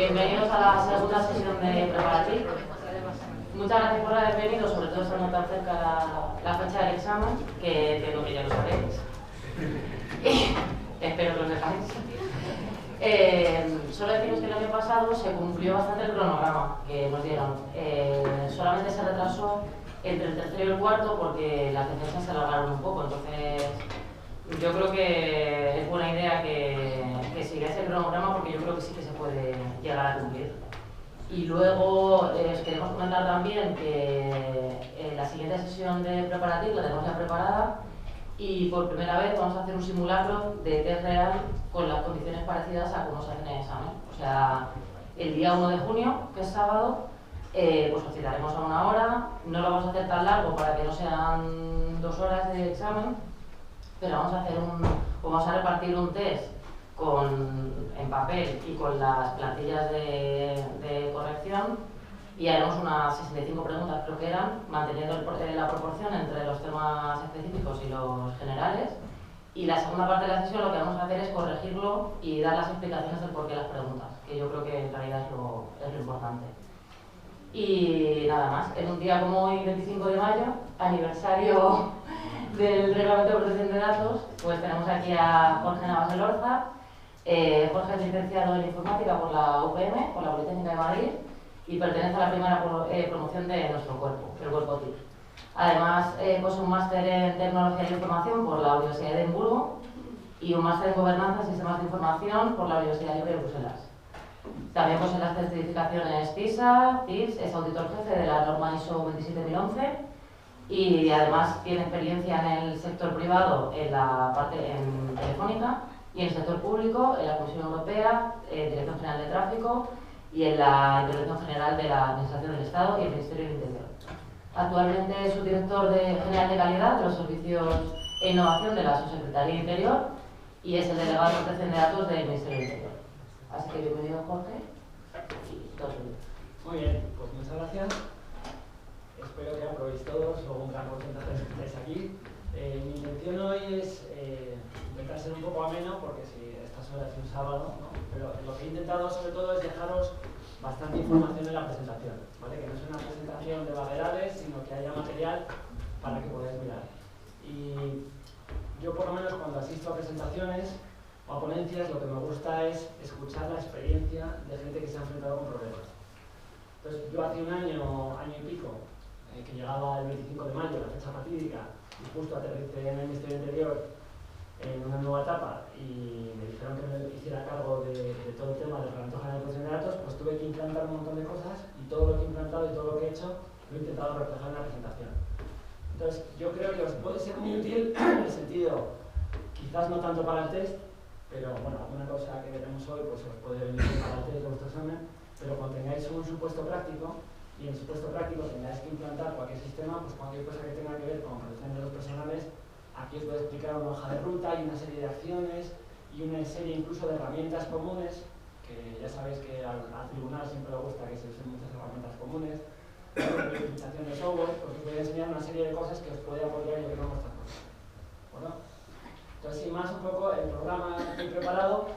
Bienvenidos a la segunda sesión de Preparativ. Muchas gracias por haber venido, sobre todo estando tan cerca la fecha del examen, que entiendo que ya lo sabéis. Espero que lo sepáis. Solo deciros que el año pasado se cumplió bastante el cronograma que nos dieron. Solamente se retrasó entre el tercero y el cuarto porque las defensas se alargaron un poco, entonces yo creo que es buena idea que sigáis el cronograma porque yo creo que sí que se puede llegar a cumplir. Y luego os queremos comentar también que la siguiente sesión de Preparativ la tenemos ya preparada y por primera vez vamos a hacer un simulacro de test real con las condiciones parecidas a cómo se hace en el examen. O sea, el día 1 de junio, que es sábado, pues os citaremos a 1 hora. No lo vamos a hacer tan largo para que no sean 2 horas de examen, pero vamos a repartir un test en papel y con las plantillas de corrección y haremos unas 65 preguntas, creo que eran, manteniendo la proporción entre los temas específicos y los generales. Y la segunda parte de la sesión lo que vamos a hacer es corregirlo y dar las explicaciones del porqué de las preguntas, que yo creo que en realidad es lo importante. Y nada más, en un día como hoy, 25 de mayo, aniversario del Reglamento de Protección de Datos, pues tenemos aquí a Jorge Navas Elorza. Jorge es licenciado en Informática por la UPM, por la Politécnica de Madrid, y pertenece a la primera promoción de nuestro cuerpo, el cuerpo TIC. Además, posee un máster en Tecnología de la Información por la Universidad de Edimburgo y un máster en Gobernanza y Sistemas de Información por la Universidad Libre de Bruselas. También posee las certificaciones TISA, TIPS, es auditor jefe de la norma ISO 27011 y además tiene experiencia en el sector privado en la parte en Telefónica y en el sector público, en la Comisión Europea, Dirección General de Tráfico y en la Intervención General de la Administración del Estado y el Ministerio del Interior. Actualmente es subdirector general de calidad de los servicios e innovación de la Subsecretaría de Interior y es el delegado de protección de datos del Ministerio del Interior. Así que bienvenido, Jorge. Y todo suyo. Muy bien, pues muchas gracias. Espero que aprobéis todos, luego un gran porcentaje de que estáis aquí. Mi intención hoy es intentar ser un poco ameno, porque si estas horas es un sábado, ¿no? Pero lo que he intentado sobre todo es dejaros bastante información en la presentación, ¿vale? Que no es una presentación de vaguedades, sino que haya material para que podáis mirar. Y yo por lo menos cuando asisto a presentaciones o a ponencias, lo que me gusta es escuchar la experiencia de gente que se ha enfrentado con problemas. Entonces yo hace un año y pico, que llegaba el 25 de mayo, la fecha fatídica, y justo aterricé en el Ministerio del Interior en una nueva etapa y me dijeron que me hiciera cargo de todo el tema del Reglamento General de Protección de Datos, pues tuve que implantar un montón de cosas y todo lo que he implantado y todo lo que he hecho lo he intentado reflejar en la presentación. Entonces yo creo que os puede ser muy útil en el sentido, quizás no tanto para el test, pero bueno, alguna cosa que veremos hoy pues os puede venir para el test de vuestro examen, pero cuando tengáis un supuesto práctico y en el supuesto práctico tengáis que implantar cualquier sistema, pues cualquier cosa que tenga que ver con protección de datos personales, aquí os voy a explicar una hoja de ruta y una serie de acciones y una serie incluso de herramientas comunes, que ya sabéis que al tribunal siempre le gusta que se usen muchas herramientas comunes, de utilización de software, pues os voy a enseñar una serie de cosas que os puede apoyar yo creo en vuestras cosas. ¿Bueno? Entonces, sin más, un poco el programa que he preparado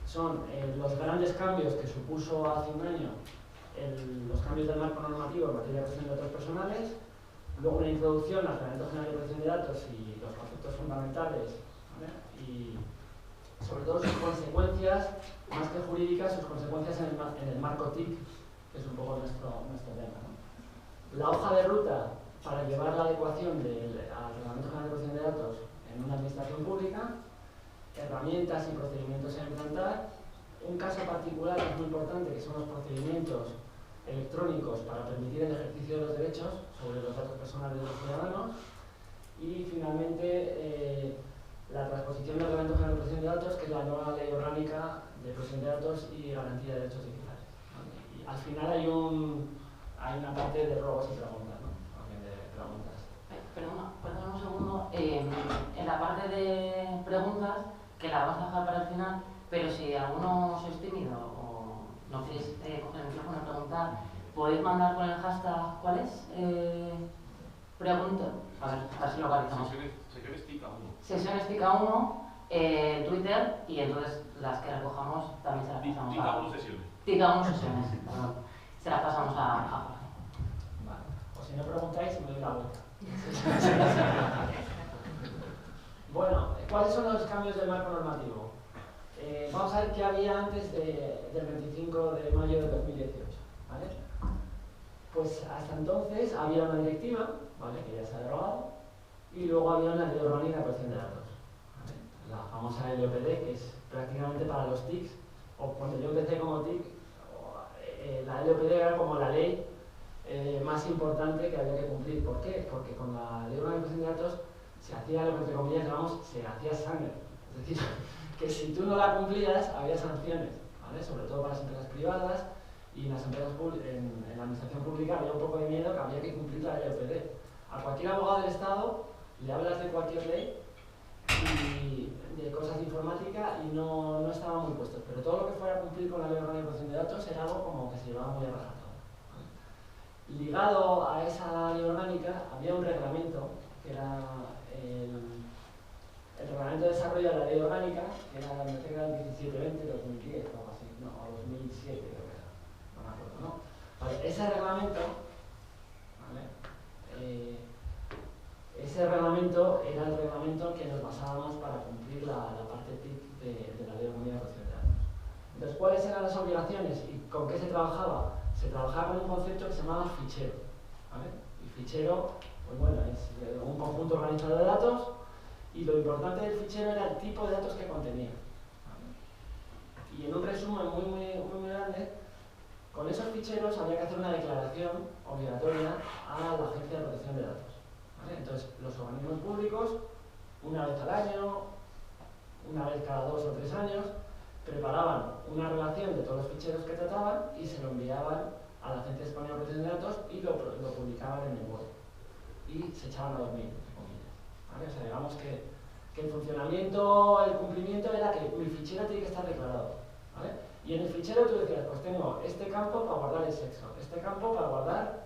son los grandes cambios que supuso hace un año los cambios del marco normativo en materia de protección de datos personales, luego una introducción al Reglamento General de Protección de Datos y los conceptos fundamentales, ¿vale? Y sobre todo sus consecuencias, más que jurídicas, sus consecuencias en el marco TIC, que es un poco nuestro tema, ¿no? La hoja de ruta para llevar la adecuación al Reglamento General de Protección de Datos en una administración pública, herramientas y procedimientos a implantar, un caso particular que es muy importante, que son los procedimientos electrónicos para permitir el ejercicio de los derechos sobre los datos personales de los ciudadanos y finalmente la transposición del Reglamento General de Protección de Datos, que es la nueva ley orgánica de protección de datos y garantía de derechos digitales. Y al final hay una parte de ruegos y preguntas, ¿no? De preguntas. Perdona un segundo. En la parte de preguntas, que la vamos a dejar para el final, pero si alguno sois tímido o no queréis coger el micrófono y preguntar, podéis mandar con el hashtag, ¿cuál es? Pregunta. A ver si localizamos. Sesiones TICA1. Sesiones TICA1 en Twitter y entonces las que recojamos también se las pasamos TICA1 sesiones. digamos sesiones. Se las pasamos a Jorge. Vale. O si no preguntáis, me doy la vuelta. Bueno, ¿cuáles son los cambios del marco normativo? Vamos a ver qué había antes del 25 de mayo de 2018. ¿Vale? Pues hasta entonces había una directiva, ¿vale?, que ya se ha derogado, y luego había una ley orgánica de protección de datos, ¿vale?, la famosa LOPD, que es prácticamente para los TICs, o cuando yo empecé como TIC, la LOPD era como la ley más importante que había que cumplir. ¿Por qué? Porque con la ley orgánica de protección de datos se hacía lo que entre comillas llamamos, se hacía sangre. Es decir, que si tú no la cumplías, había sanciones, ¿vale?, sobre todo para las empresas privadas. Y en las empresas en la administración pública había un poco de miedo que había que cumplir la LOPD. A cualquier abogado del Estado le hablas de cualquier ley y de cosas de informática y no estaban muy puestos. Pero todo lo que fuera a cumplir con la ley orgánica de protección de datos era algo como que se llevaba muy a rajatabla, ¿vale? Ligado a esa ley orgánica había un reglamento, que era el reglamento de desarrollo de la ley orgánica, que era el 1720 de 2010 o algo así, no, o 2007 creo que era. No me acuerdo, ¿no? Vale, ese reglamento, ¿vale?, ese reglamento era el reglamento que nos basábamos para cumplir la parte TIC de la ley orgánica de protección de datos. Entonces, ¿cuáles eran las obligaciones y con qué se trabajaba? Se trabajaba con un concepto que se llamaba fichero, ¿vale? Y fichero, pues bueno, es un conjunto organizado de datos, y lo importante del fichero era el tipo de datos que contenía, ¿vale? Y en un resumen muy grande, con esos ficheros había que hacer una declaración obligatoria a la Agencia de Protección de Datos, ¿vale? Entonces, los organismos públicos, una vez al año, una vez cada 2 o 3 años, preparaban una relación de todos los ficheros que trataban y se lo enviaban a la Agencia Española de Protección de Datos y lo publicaban en el web. Y se echaban a dormir, entre comillas, ¿vale? O sea, digamos que el funcionamiento, el cumplimiento era que mi fichero tiene que estar declarado, ¿vale? Y en el fichero tú decías, pues tengo este campo para guardar el sexo, este campo para guardar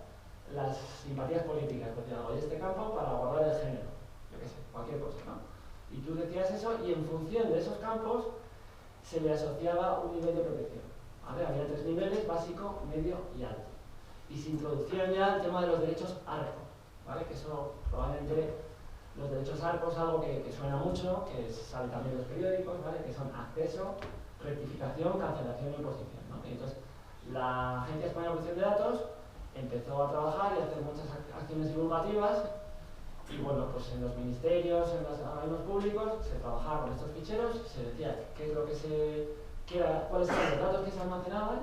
las simpatías políticas, y este campo para guardar el género, yo qué sé, cualquier cosa, ¿no? Y tú decías eso y en función de esos campos se le asociaba un nivel de protección, ¿vale? Había 3 niveles, básico, medio y alto. Y se introducían ya el tema de los derechos ARCO, ¿vale? Que eso probablemente, los derechos ARCO es algo que suena mucho, que sale también en los periódicos, ¿vale? Que son acceso, rectificación, cancelación y oposición, ¿no? Y entonces, la Agencia Española de Protección de Datos empezó a trabajar y a hacer muchas acciones divulgativas y bueno, pues en los ministerios, en los organismos públicos se trabajaba con estos ficheros, se decía qué es lo cuáles eran los datos que se almacenaban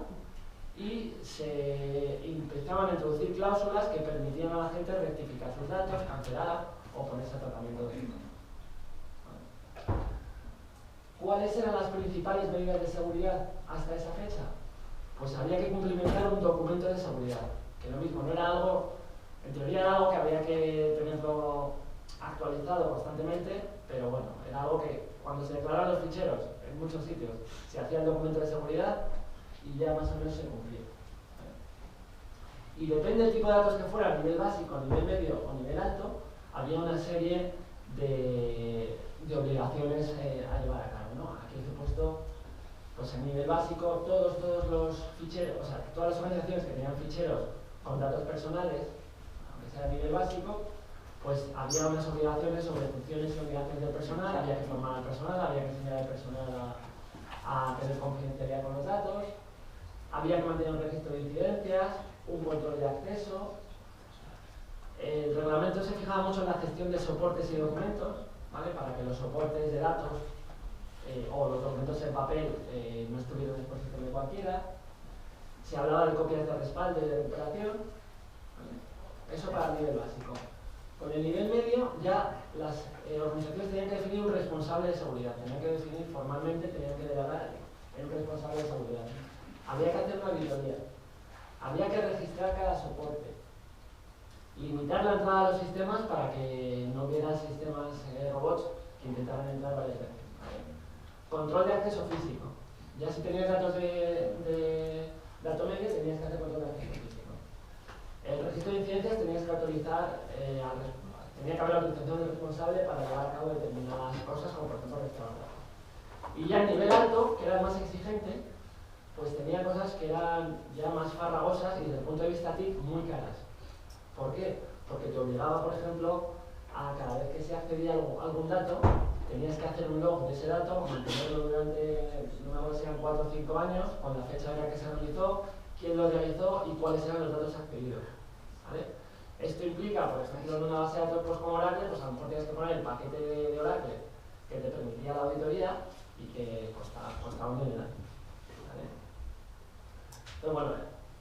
y se empezaban a introducir cláusulas que permitían a la gente rectificar sus datos, cancelar o ponerse a tratamiento de datos. ¿Cuáles eran las principales medidas de seguridad hasta esa fecha? Pues había que cumplimentar un documento de seguridad, que lo mismo, no era algo, en teoría era algo que había que tenerlo actualizado constantemente, pero bueno, era algo que cuando se declaraban los ficheros en muchos sitios se hacía el documento de seguridad y ya más o menos se cumplía. Y depende del tipo de datos que fuera, a nivel básico, a nivel medio o a nivel alto, había una serie de obligaciones a llevar a cabo, ¿no? Aquí os he puesto, pues a nivel básico, todos los ficheros, o sea, todas las organizaciones que tenían ficheros con datos personales, aunque sea a nivel básico, pues había unas obligaciones sobre funciones y obligaciones del personal, había que formar al personal, había que enseñar al personal a tener confidencialidad con los datos, había que mantener un registro de incidencias, un control de acceso. El reglamento se fijaba mucho en la gestión de soportes y documentos, ¿vale? Para que los soportes de datos o los documentos en papel no estuvieran a disposición de cualquiera. Se hablaba de copias de respaldo y de recuperación, ¿vale? Eso para el nivel básico. Con el nivel medio ya las organizaciones tenían que definir un responsable de seguridad, tenían que definir formalmente, tenían que delegar en un responsable de seguridad. Había que hacer una auditoría, había que registrar cada soporte, limitar la entrada a los sistemas para que no hubiera sistemas robots que intentaran entrar varias veces. Control de acceso físico. Ya si tenías datos de dato medio tenías que hacer control de acceso físico. El registro de incidencias tenías que autorizar, tenía que haber la autorización del responsable para llevar a cabo determinadas cosas, como por ejemplo restaurar. Y ya a nivel alto, que era el más exigente, pues tenía cosas que eran ya más farragosas y desde el punto de vista TIC muy caras. ¿Por qué? Porque te obligaba, por ejemplo, a cada vez que se accedía a algún dato, tenías que hacer un log de ese dato, mantenerlo durante, no me acuerdo si eran 4 o 5 años, con la fecha en la que se realizó, quién lo realizó y cuáles eran los datos accedidos. ¿Vale? Esto implica, por ejemplo, en una base de datos pues, como Oracle, pues a lo mejor tienes que poner el paquete de Oracle que te permitía la auditoría y que costaba un dineral. ¿Vale? Entonces, bueno,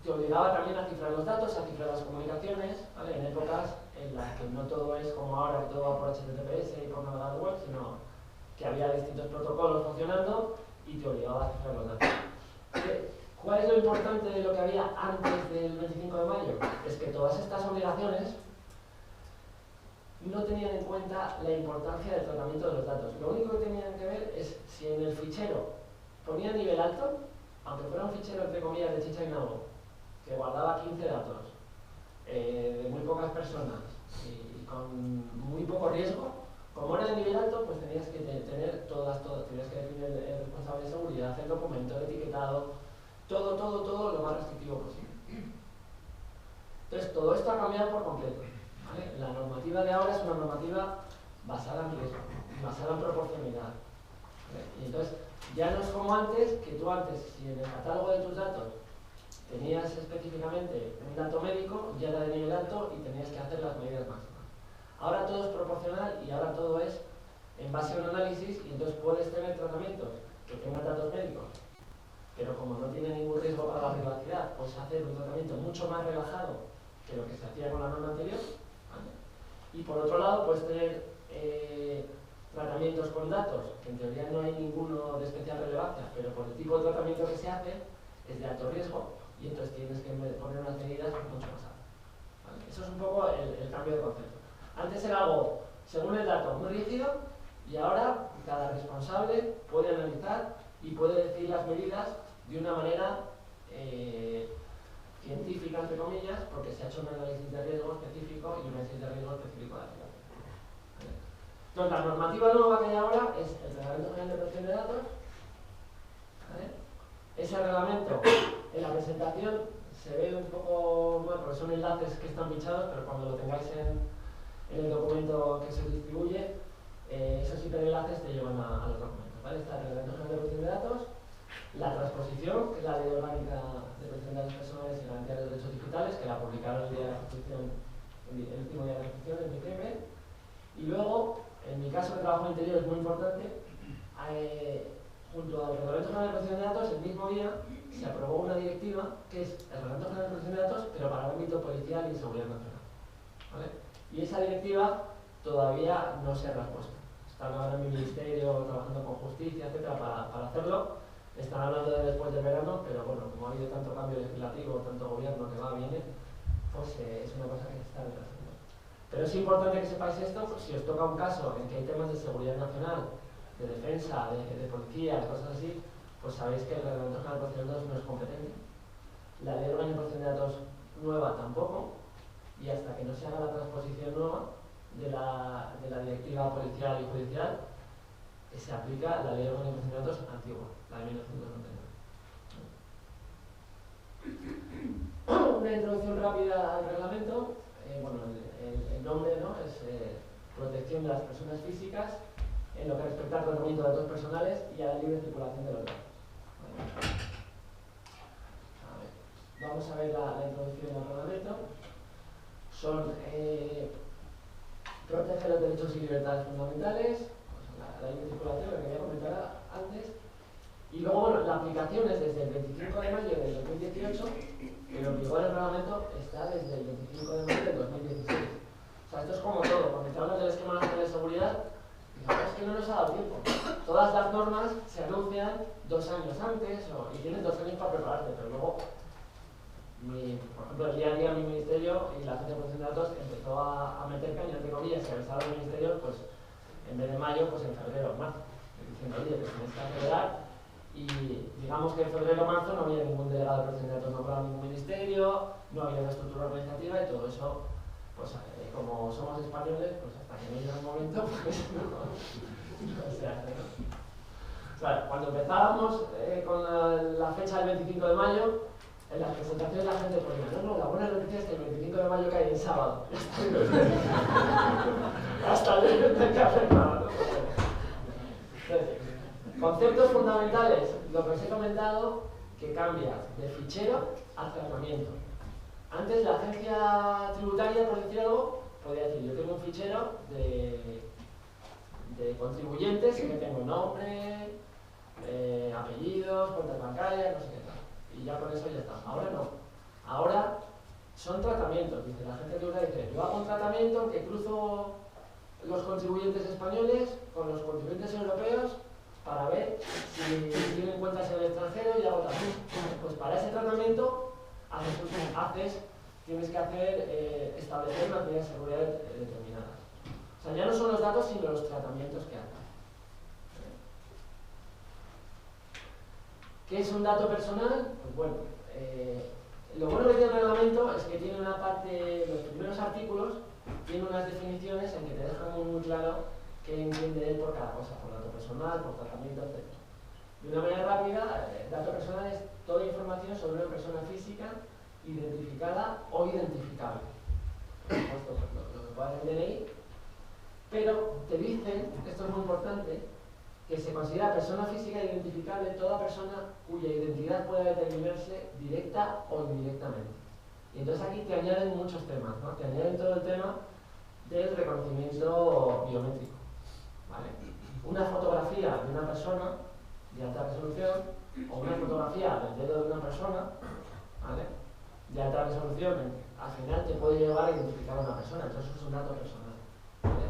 te obligaba también a cifrar los datos, a cifrar las comunicaciones, ¿vale? En épocas en las que no todo es como ahora, que todo va por HTTPS y por navegador web, sino que había distintos protocolos funcionando y te obligaba a cifrar los datos. ¿Cuál es lo importante de lo que había antes del 25 de mayo? Es que todas estas obligaciones no tenían en cuenta la importancia del tratamiento de los datos. Lo único que tenían que ver es si en el fichero ponía nivel alto, aunque fuera un fichero entre comillas de chicha y nabo, que guardaba 15 datos, de muy pocas personas y con muy poco riesgo, como era de nivel alto, pues tenías que tener todas, tenías que definir el responsable de seguridad, el documento, el etiquetado, todo lo más restrictivo posible. Entonces, todo esto ha cambiado por completo. ¿Vale? La normativa de ahora es una normativa basada en riesgo, basada en proporcionalidad. ¿Vale? Y entonces, ya no es como antes, que tú antes, si en el catálogo de tus datos tenías específicamente un dato médico, ya era de nivel alto y tenías que hacer las medidas máximas. Ahora todo es proporcional y ahora todo es en base a un análisis y entonces puedes tener tratamientos que tengan datos médicos, pero como no tiene ningún riesgo para la privacidad, puedes hacer un tratamiento mucho más relajado que lo que se hacía con la norma anterior. ¿Vale? Y por otro lado, puedes tener tratamientos con datos, que en teoría no hay ninguno de especial relevancia, pero por el tipo de tratamiento que se hace, es de alto riesgo, y entonces tienes que poner unas medidas mucho más altas. ¿Vale? Eso es un poco el cambio de concepto. Antes era algo, según el dato, muy rígido, y ahora cada responsable puede analizar y puede decir las medidas de una manera científica, entre comillas, porque se ha hecho un análisis de riesgo específico y un análisis de riesgo específico de la privacidad. ¿Vale? Entonces, la normativa nueva que hay ahora es el Reglamento General de Protección de Datos. ¿Vale? Ese reglamento, en la presentación, se ve un poco, bueno, porque son enlaces que están pinchados, pero cuando lo tengáis en el documento que se distribuye, esos hiperenlaces te llevan a los documentos. ¿Vale? Está el Reglamento General de Protección de Datos, la transposición, que es la Ley Orgánica de Protección de Datos Personales y Garantía de los Derechos Digitales, que la publicaron el día de la Constitución, el último día de la Constitución, en diciembre. Y luego, en mi caso de trabajo interior es muy importante, junto al Reglamento General de Protección de Datos, el mismo día se aprobó una directiva que es el Reglamento General de Protección de Datos, pero para el ámbito policial y seguridad nacional. ¿Vale? Y esa directiva todavía no se ha traspuesto. Están ahora en mi ministerio trabajando con justicia, etcétera, para hacerlo. Están hablando de después del verano, pero bueno, como ha habido tanto cambio legislativo, tanto gobierno que va, viene, pues es una cosa que se está retrasando. Pero es importante que sepáis esto, pues, si os toca un caso en que hay temas de seguridad nacional, de defensa, de policía, de cosas así, pues sabéis que el Reglamento General de Protección de Datos no es competente. La Ley Orgánica de Protección de Datos nueva tampoco, y hasta que no se haga la transposición nueva de la directiva policial y judicial, se aplica la Ley Orgánica de Protección de Datos antigua, la de 1999. Una introducción rápida al reglamento. Bueno, el nombre, ¿no? Es protección de las personas físicas en lo que respecta al tratamiento de datos personales y a la libre circulación de los datos. Vamos a ver la introducción al reglamento. Son protege los derechos y libertades fundamentales, pues la libre circulación, lo que ya comentaba antes. Y luego, bueno, la aplicación es desde el 25 de mayo del 2018, pero el vigor del reglamento está desde el 25 de mayo del 2016. O sea, esto es como todo. Cuando te hablas del esquema nacional de seguridad, digamos que no nos ha dado tiempo. Todas las normas se anuncian 2 años antes y tienes 2 años para prepararte, pero luego, por ejemplo, el día a día mi ministerio y la Agencia de Protección de Datos empezó a meter caña, entre comillas, y avisar al ministerio, pues en vez de mayo, pues en febrero o marzo, diciendo, oye, que tienes que acelerar. Y digamos que en febrero o marzo no había ningún delegado de protección de datos nombrado en ningún ministerio, no había una estructura organizativa y todo eso, pues como somos españoles, pues hasta que no llega el momento, pues no se hace, ¿no? O sea, cuando empezábamos con la fecha del 25 de mayo, en las presentaciones la gente ponía, no, la buena noticia es que el 25 de mayo cae en sábado. Hasta el día de que hacer nada, ¿no? Entonces, conceptos fundamentales, lo que os he comentado, que cambia de fichero a tratamiento. Antes la agencia tributaria, por decir algo, podía decir, yo tengo un fichero de contribuyentes que tengo nombre, apellidos, cuentas bancarias, no sé qué tal. Y ya con eso ya está. Ahora no. Ahora son tratamientos. Dice la agencia tributaria, dice, yo hago un tratamiento que cruzo los contribuyentes españoles con los contribuyentes europeos para ver si tienen cuentas en el extranjero y hago también. Pues para ese tratamiento tienes que establecer una medida de seguridad determinadas. O sea, ya no son los datos, sino los tratamientos que haces. ¿Qué es un dato personal? Pues bueno, lo bueno que tiene el reglamento es que tiene una parte, los primeros artículos, tiene unas definiciones en que te dejan muy claro qué entiende él por cada cosa, por dato personal, por tratamiento, etc. De una manera rápida, dato personal es toda información sobre una persona física identificada o identificable. Esto pues, lo que puede hacer el DNI, pero te dicen, esto es muy importante, que se considera persona física identificable toda persona cuya identidad pueda determinarse directa o indirectamente. Y entonces aquí te añaden muchos temas, ¿no? Te añaden todo el tema del reconocimiento biométrico, ¿vale? Una fotografía de una persona de alta resolución o una fotografía del dedo de una persona, ¿vale?, de alta resolución, al final te puede llevar a identificar a una persona, entonces eso es un dato personal, ¿vale?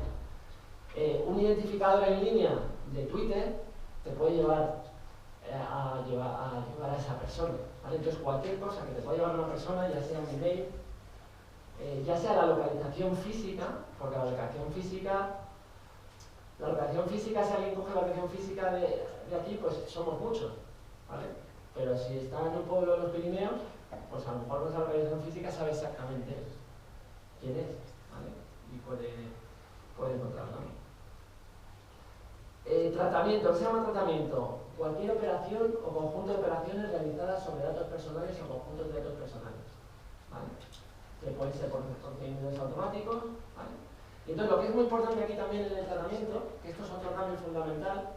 Un identificador en línea de Twitter te puede llevar a esa persona, ¿vale? Entonces cualquier cosa que te pueda llevar a una persona, ya sea un email, ya sea la localización física, porque la localización física, si alguien coge la localización física de aquí, pues somos muchos, ¿vale? Pero si está en un pueblo de los Pirineos, pues a lo mejor con esa localización física sabe exactamente quién es, ¿vale? Y puede encontrarlo. Tratamiento, ¿qué se llama tratamiento? Cualquier operación o conjunto de operaciones realizadas sobre datos personales o conjuntos de datos personales, ¿vale? Que pueden ser por procedimientos automáticos, ¿vale? Y entonces lo que es muy importante aquí también en el tratamiento, que esto es otro cambio fundamental,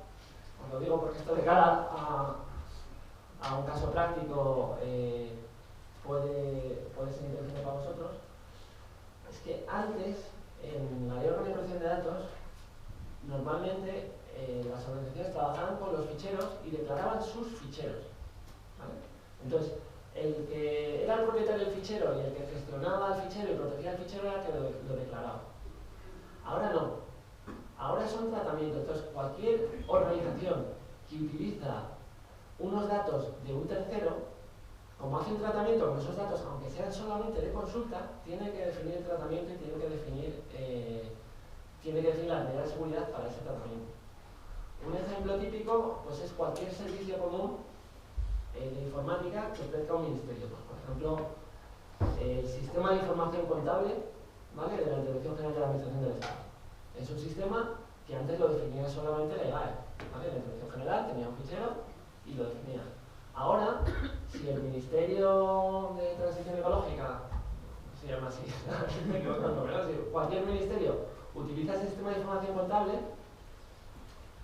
os lo digo porque esto de cara a un caso práctico puede ser interesante para vosotros, es que antes, en la ley orgánica de protección de datos, normalmente las organizaciones trabajaban con los ficheros y declaraban sus ficheros, ¿vale? Entonces, el que era el propietario del fichero y el que gestionaba el fichero y protegía el fichero era el que lo declaraba. Ahora no. Ahora son tratamientos. Entonces, cualquier organización que utiliza unos datos de un tercero, como hace un tratamiento con esos datos, aunque sean solamente de consulta, tiene que definir el tratamiento y tiene que definir las medidas de seguridad para ese tratamiento. Un ejemplo típico pues es cualquier servicio común de informática que ofrezca un ministerio. Pues, por ejemplo, el sistema de información contable, ¿vale?, de la Dirección General de la Administración del Estado. Es un sistema que antes lo definía solamente la EGAE, ¿vale? La Dirección General tenía un fichero y lo definía. Ahora, si el Ministerio de Transición Ecológica, se llama así, me equivoco, ¿verdad? Si cualquier ministerio utiliza ese sistema de información contable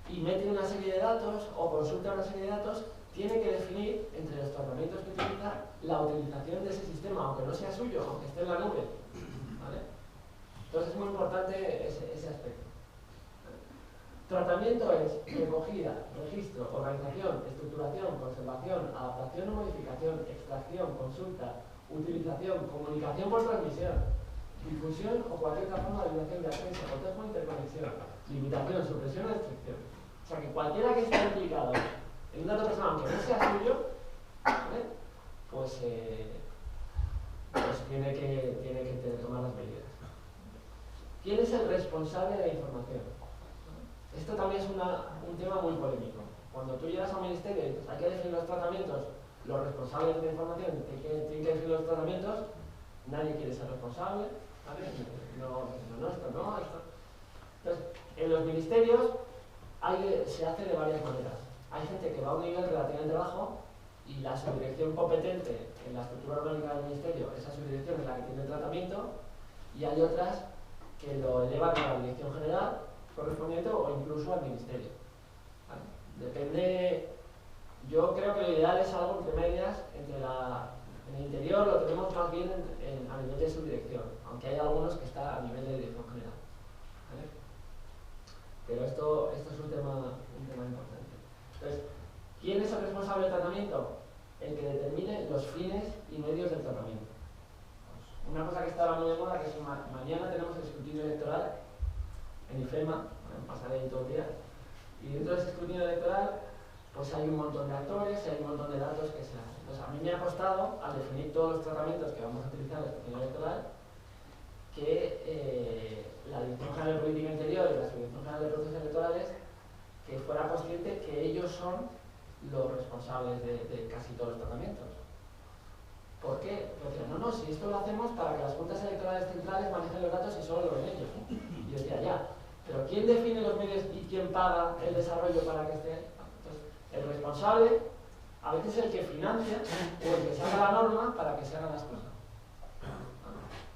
y mete una serie de datos o consulta una serie de datos, tiene que definir entre los tratamientos que utiliza la utilización de ese sistema, aunque no sea suyo, aunque esté en la nube, ¿vale? Entonces es muy importante ese aspecto. Tratamiento es recogida, registro, organización, estructuración, conservación, adaptación o modificación, extracción, consulta, utilización, comunicación por transmisión, difusión o cualquier otra forma de liberación de acceso, cotejo o interconexión, limitación, supresión o restricción. O sea que cualquiera que esté implicado en un dato personal, aunque no sea suyo, ¿vale?, pues tiene que tomar las medidas. ¿Quién es el responsable de la información? Esto también es un tema muy polémico. Cuando tú llegas a un ministerio y dices, hay que definir los tratamientos, los responsables de la información tienen que definir los tratamientos, nadie quiere ser responsable, ¿vale? No, esto no, esto. Entonces, en los ministerios se hace de varias maneras. hay gente que va a un nivel relativamente bajo y la subdirección competente en la estructura orgánica del ministerio, esa subdirección es la que tiene el tratamiento, y hay otras que lo elevan a la dirección general correspondiente o incluso al ministerio. ¿Vale? Depende, yo creo que lo ideal es algo entre medias, en el interior lo tenemos más bien a nivel de subdirección, aunque hay algunos que está a nivel de dirección general. ¿Vale? Pero esto es un tema importante. Entonces, ¿quién es el responsable del tratamiento? El que determine los fines y medios del tratamiento. Pues una cosa que está muy de moda, que es mañana tenemos el escrutinio electoral en IFEMA, pasaré ahí todo el día, y dentro de ese escrutinio electoral pues hay un montón de actores y hay un montón de datos que se hacen. Entonces, a mí me ha costado, al definir todos los tratamientos que vamos a utilizar en el escrutinio electoral, que la Dirección General de Política Interior y la Subdirección General de Procesos Electorales que fuera consciente que ellos son los responsables de casi todos los tratamientos. ¿Por qué? Porque no, si esto lo hacemos para que las juntas electorales centrales manejen los datos y solo lo ven ellos. Y yo decía, ya, pero ¿quién define los medios y quién paga el desarrollo para que esté? Entonces, el responsable a veces es el que financia o el que saca la norma para que se hagan las cosas.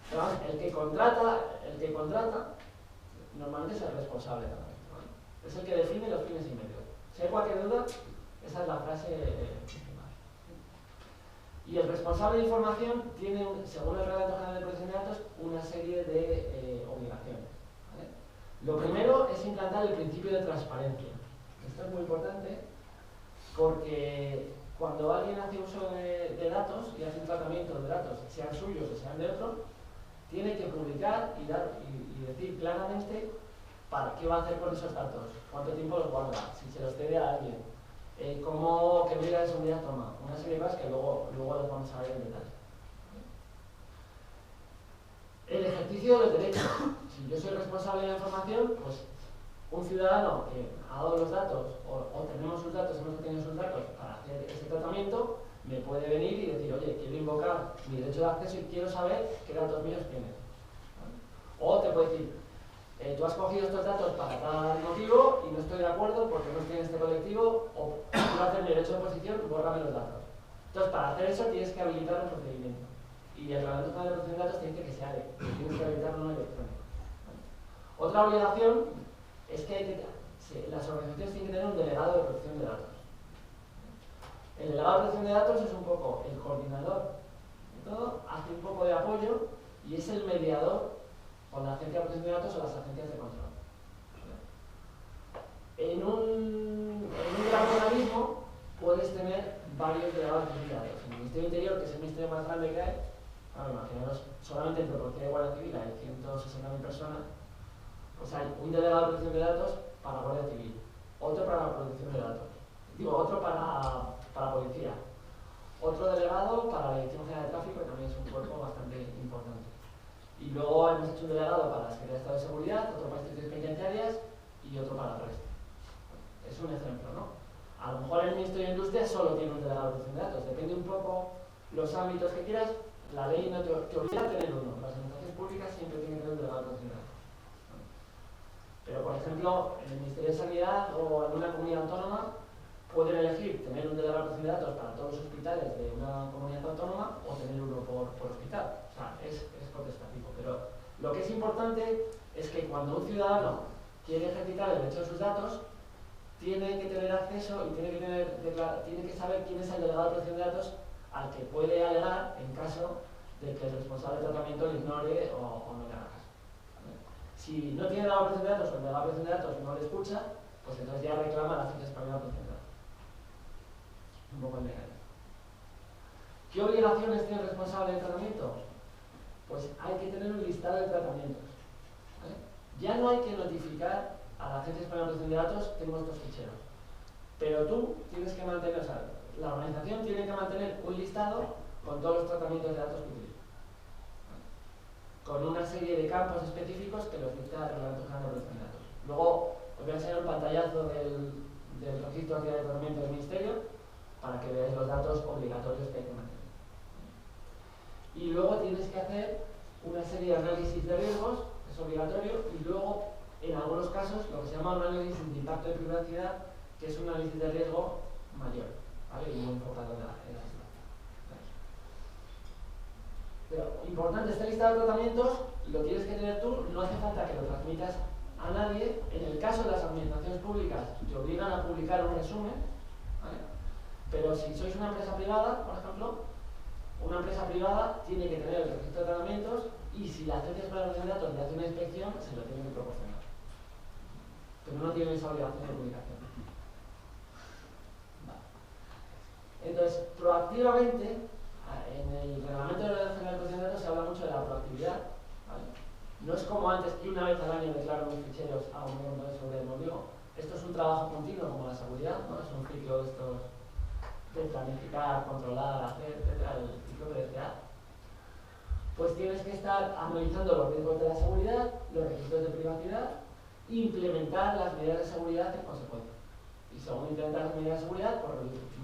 Pero el que contrata normalmente es el responsable también. Es el que define los fines y medios. Si hay cualquier duda, esa es la frase principal. Y el responsable de información tiene, según el Reglamento General de Protección de Datos, una serie de obligaciones. ¿Vale? Lo primero es implantar el principio de transparencia. Esto es muy importante porque cuando alguien hace uso de datos y hace un tratamiento de datos, sean suyos o sean de otros, tiene que publicar y decir claramente para qué va a hacer con esos datos, cuánto tiempo los guarda, si se los cede a alguien, qué medida de seguridad toma, una serie de cosas que luego las vamos a ver en detalle. El ejercicio de los derechos. Si yo soy responsable de la información, pues un ciudadano que ha dado los datos o tenemos sus datos, hemos obtenido sus datos para hacer ese tratamiento, me puede venir y decir, oye, quiero invocar mi derecho de acceso y quiero saber qué datos míos tienes. ¿Vale? O te puede decir, tú has cogido estos datos para tal motivo y no estoy de acuerdo porque no estoy en este colectivo, o quiero hacer mi derecho de oposición, bórrame los datos. Entonces, para hacer eso tienes que habilitar un procedimiento. Y el Reglamento General de Protección de Datos dice que se haga, tienes que habilitar uno electrónico. ¿Vale? Otra obligación es que las organizaciones tienen que tener un delegado de protección de datos. El delegado de protección de datos es un poco el coordinador de todo, hace un poco de apoyo y es el mediador con la Agencia de Protección de Datos o las agencias de control. En un gran organismo puedes tener varios delegados de protección de datos. En el Ministerio del Interior, que es el ministerio más grande que hay, imaginaos, solamente en proporción de Guardia Civil hay 160.000 personas, pues hay un delegado de protección de datos para Guardia Civil, otro para la protección de datos, otro para policía, otro delegado para la Dirección General de Tráfico, que también es un cuerpo bastante importante. Y luego hemos hecho un delegado para la Secretaría de Estado de Seguridad, otro para instituciones penitenciarias y otro para el resto. Es un ejemplo, ¿no? A lo mejor el Ministerio de Industria solo tiene un delegado de protección de datos, depende un poco los ámbitos que quieras, la ley no te obliga a tener uno, las administraciones públicas siempre tienen que tener un delegado de protección de datos. Pero, por ejemplo, en el Ministerio de Sanidad o en una comunidad autónoma pueden elegir tener un delegado de protección de datos para todos los hospitales de una comunidad autónoma o tener uno por hospital. O sea, es potestativo. Pero lo que es importante es que cuando un ciudadano quiere ejercitar el derecho a sus datos, tiene que tener acceso y tiene que saber quién es el delegado de protección de datos al que puede alegar en caso de que el responsable de tratamiento le ignore o no le haga caso. ¿Vale? Si no tiene delegado de protección de datos o el delegado de protección de datos no le escucha, pues entonces ya reclama a la Agencia Española de Protección de Datos. Un poco el mecanismo. ¿Qué obligaciones tiene el responsable de tratamiento? Pues hay que tener un listado de tratamientos. ¿Vale? Ya no hay que notificar a la Agencia Española de Protección de Datos, tengo estos ficheros. Pero tú tienes que mantener, o sea, la organización tiene que mantener un listado con todos los tratamientos de datos que utiliza. ¿Vale? Con una serie de campos específicos que los dicta el Reglamento General de Protección de Datos. Luego os voy a enseñar un pantallazo del registro de tratamiento del Ministerio para que veáis los datos obligatorios que hay que mantener. Y luego tienes que hacer una serie de análisis de riesgos, es obligatorio, y luego, en algunos casos, lo que se llama un análisis de impacto de privacidad, que es un análisis de riesgo mayor, ¿vale? Y muy enfocado en la situación. Pero importante, esta lista de tratamientos lo tienes que tener tú, no hace falta que lo transmitas a nadie. En el caso de las administraciones públicas te obligan a publicar un resumen, ¿vale? Pero si sois una empresa privada, por ejemplo, una empresa privada tiene que tener el registro de tratamientos y si la Agencia Española de Datos le hace una inspección, se lo tiene que proporcionar. Pero no tiene esa obligación de publicación. Vale. Entonces, proactivamente, en el Reglamento de Ordenación de la Protección de Datos se habla mucho de la proactividad, ¿vale? No es como antes que una vez al año declaro mis ficheros a un montón sobre el motivo. Esto es un trabajo continuo como la seguridad, ¿no? Es un ciclo de estos de planificar, controlar, hacer, etcétera, el ciclo PDCA. Pues tienes que estar analizando los riesgos de la seguridad, los requisitos de privacidad e implementar las medidas de seguridad en consecuencia. Y según implementar las medidas de seguridad, pues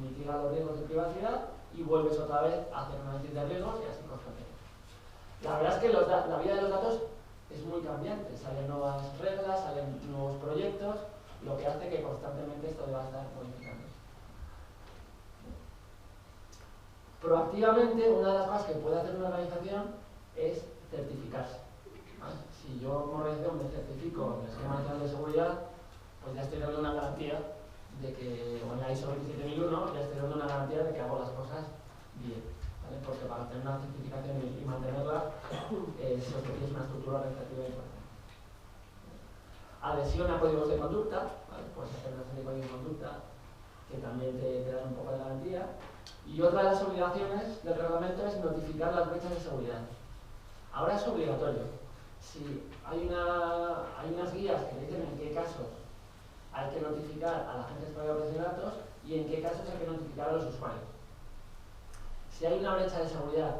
mitigar los riesgos de privacidad y vuelves otra vez a hacer un análisis de riesgos y así constantemente. La verdad es que la vida de los datos es muy cambiante, salen nuevas reglas, salen nuevos proyectos, lo que hace que constantemente esto deba estar modificando. Proactivamente, una de las cosas que puede hacer una organización es certificarse, ¿vale? Si yo como organización me certifico en el Esquema Nacional de Seguridad, pues ya estoy dando una garantía de que, o en la ISO 27001, ya estoy dando una garantía de que hago las cosas bien, ¿vale? Porque para tener una certificación y mantenerla, se ofrece una estructura organizativa importante. Adhesión a códigos de conducta, ¿vale? Puedes hacer una serie de códigos de conducta que también te dan un poco de garantía. Y otra de las obligaciones del reglamento es notificar las brechas de seguridad. Ahora es obligatorio. Si hay unas guías que dicen en qué casos hay que notificar a la Agencia Española de Protección de Datos y en qué casos hay que notificar a los usuarios. Si hay una brecha de seguridad,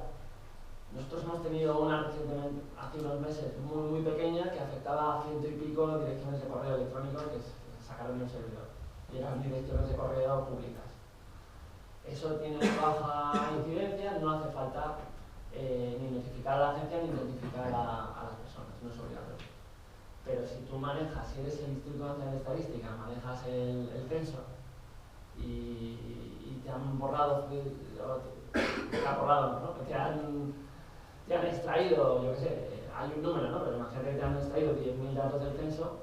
nosotros hemos tenido una recientemente, hace unos meses, muy pequeña, que afectaba a 100 y pico direcciones de correo electrónico que sacaron del servidor. Y eran direcciones de correo públicas. Eso tiene una baja incidencia, no hace falta ni notificar a la agencia ni notificar a las personas, no es obligatorio. Pero si tú manejas, si eres el Instituto Nacional de Estadística, manejas el censo y te han borrado, ¿no? Te han extraído, yo qué sé, hay un número, ¿no? Pero imagínate que te han extraído 10.000 datos del censo,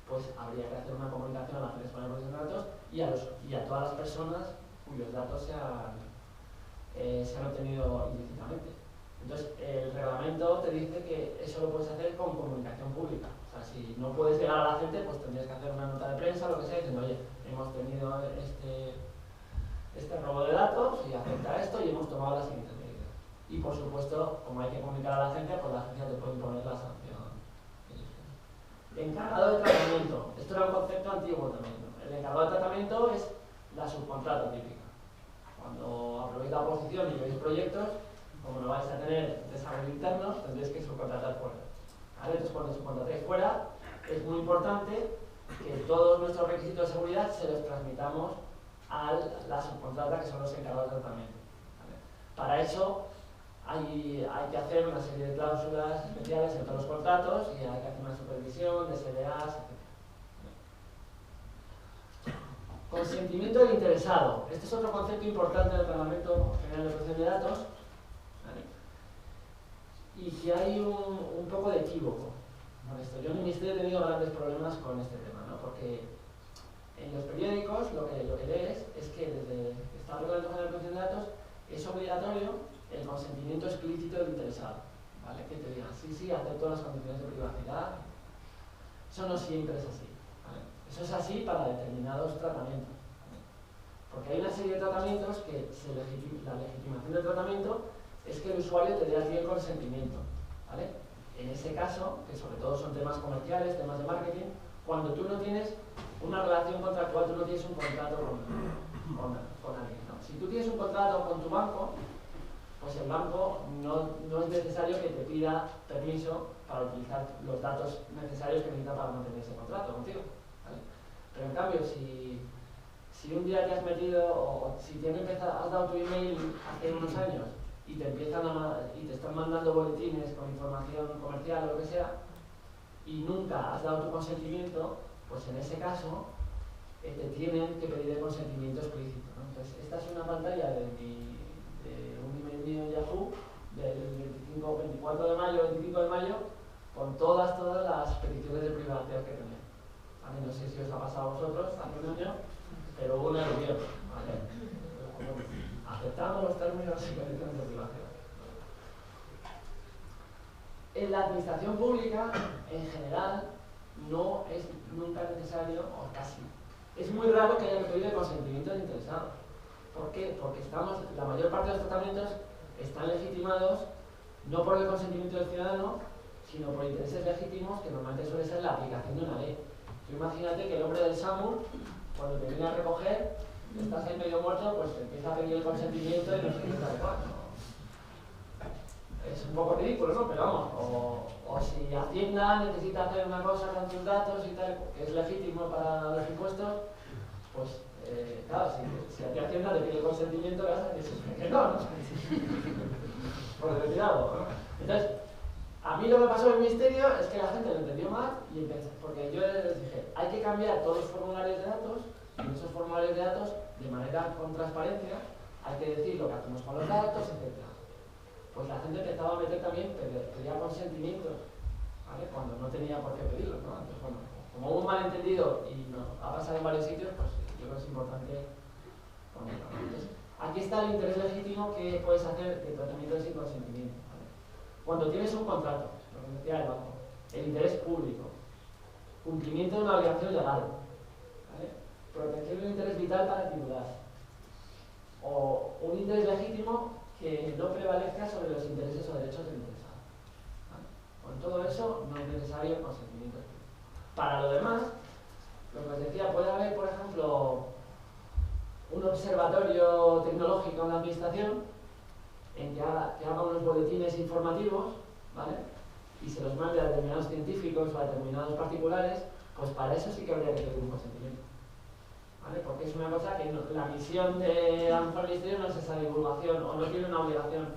pues habría que hacer una comunicación a la Agencia Española de Protección de Datos y a todas las personas cuyos datos se han obtenido ilícitamente. Entonces, el reglamento te dice que eso lo puedes hacer con comunicación pública. O sea, si no puedes llegar a la gente, pues tendrías que hacer una nota de prensa o lo que sea, diciendo, oye, hemos tenido este robo de datos y afecta esto y hemos tomado las siguientes medidas. Y por supuesto, como hay que comunicar a la agencia, pues la agencia te puede imponer la sanción. Encargado de tratamiento. Esto era un concepto antiguo también, ¿no? El encargado de tratamiento es la subcontrata típica. Cuando aprobéis la oposición y veis proyectos, como no vais a tener desarrollo interno, tendréis que subcontratar fuera. ¿Vale? Entonces, cuando subcontratéis fuera, es muy importante que todos nuestros requisitos de seguridad se los transmitamos a la subcontrata, que son los encargados de tratamiento. ¿Vale? Para eso hay que hacer una serie de cláusulas especiales en todos los contratos y hay que hacer una supervisión de SLAs, etc. Consentimiento del interesado. Este es otro concepto importante del Reglamento General de Protección de Datos, ¿vale? Y que hay un poco de equívoco con esto. Yo en el Ministerio he tenido grandes problemas con este tema, ¿no? Porque en los periódicos lo que lees es que desde que está el Reglamento General de Protección de Datos es obligatorio el consentimiento explícito del interesado, ¿vale? Que te digan, sí, acepto las condiciones de privacidad. Eso no siempre es así, ¿vale? Eso es así para determinados tratamientos, ¿vale? Porque hay una serie de tratamientos que la legitimación del tratamiento es que el usuario te dé a ti el consentimiento, ¿vale? En ese caso, que sobre todo son temas comerciales, temas de marketing, cuando tú no tienes una relación contractual, tú no tienes un contrato con alguien, ¿no? Si tú tienes un contrato con tu banco, pues el banco no es necesario que te pida permiso para utilizar los datos necesarios que necesita para mantener ese contrato contigo, ¿vale? Pero en cambio, si un día te has metido, o si has dado tu email hace unos años y te están mandando boletines con información comercial o lo que sea, y nunca has dado tu consentimiento, pues en ese caso te tienen que pedir el consentimiento explícito, ¿no? Entonces, esta es una pantalla de un email mío en Yahoo del 24 de mayo, 25 de mayo, con todas las peticiones de privacidad que tenía. ¿Vale? No sé si os ha pasado a vosotros hace un año, pero hubo una reunión, ¿vale? Aceptamos los términos y condiciones de privacidad. En la administración pública, en general, no es nunca necesario, o casi. Es muy raro que haya que pedir el consentimiento del interesado. ¿Por qué? Porque la mayor parte de los tratamientos están legitimados no por el consentimiento del ciudadano, sino por intereses legítimos que normalmente suele ser la aplicación de una ley. Tú imagínate que el hombre del SAMUR, cuando te viene a recoger, estás ahí medio muerto, pues te empieza a pedir el consentimiento y no sé qué tal cual. Es un poco ridículo, ¿no? Pero vamos, o si Hacienda necesita hacer una cosa con tus datos y tal, que es legítimo para los impuestos, pues claro, si a ti Hacienda te pide el consentimiento, vas a decir que no, ¿no? Por retirado, ¿no? Entonces, a mí lo que pasó en el ministerio es que la gente lo entendió mal y empecé, porque yo les dije, hay que cambiar todos los formularios de datos, y en esos formularios de datos, de manera con transparencia, hay que decir lo que hacemos con los datos, etc. Pues la gente empezaba a meter también, pedía consentimientos, ¿vale? Cuando no tenía por qué pedirlo, ¿no? Entonces, bueno, como hubo un malentendido y no, ha pasado en varios sitios, pues yo creo que es importante ponerlo, ¿no? Entonces, aquí está el interés legítimo que puedes hacer de tratamiento sin consentimiento, ¿vale? Cuando tienes un contrato, lo que decía el banco, el interés público, cumplimiento de una obligación legal, ¿vale? Protección de un interés vital para la actividad, o un interés legítimo que no prevalezca sobre los intereses o derechos del interesado, ¿vale? Con todo eso no es necesario consentimiento. Para lo demás, lo que os decía, puede haber, por ejemplo, un observatorio tecnológico en la administración en que haga unos boletines informativos, ¿vale? Y se los mande a determinados científicos o a determinados particulares, pues para eso sí que habría que pedir un consentimiento, ¿vale? Porque es una cosa que la misión de a lo mejor el ministerio no es esa divulgación o no tiene una obligación,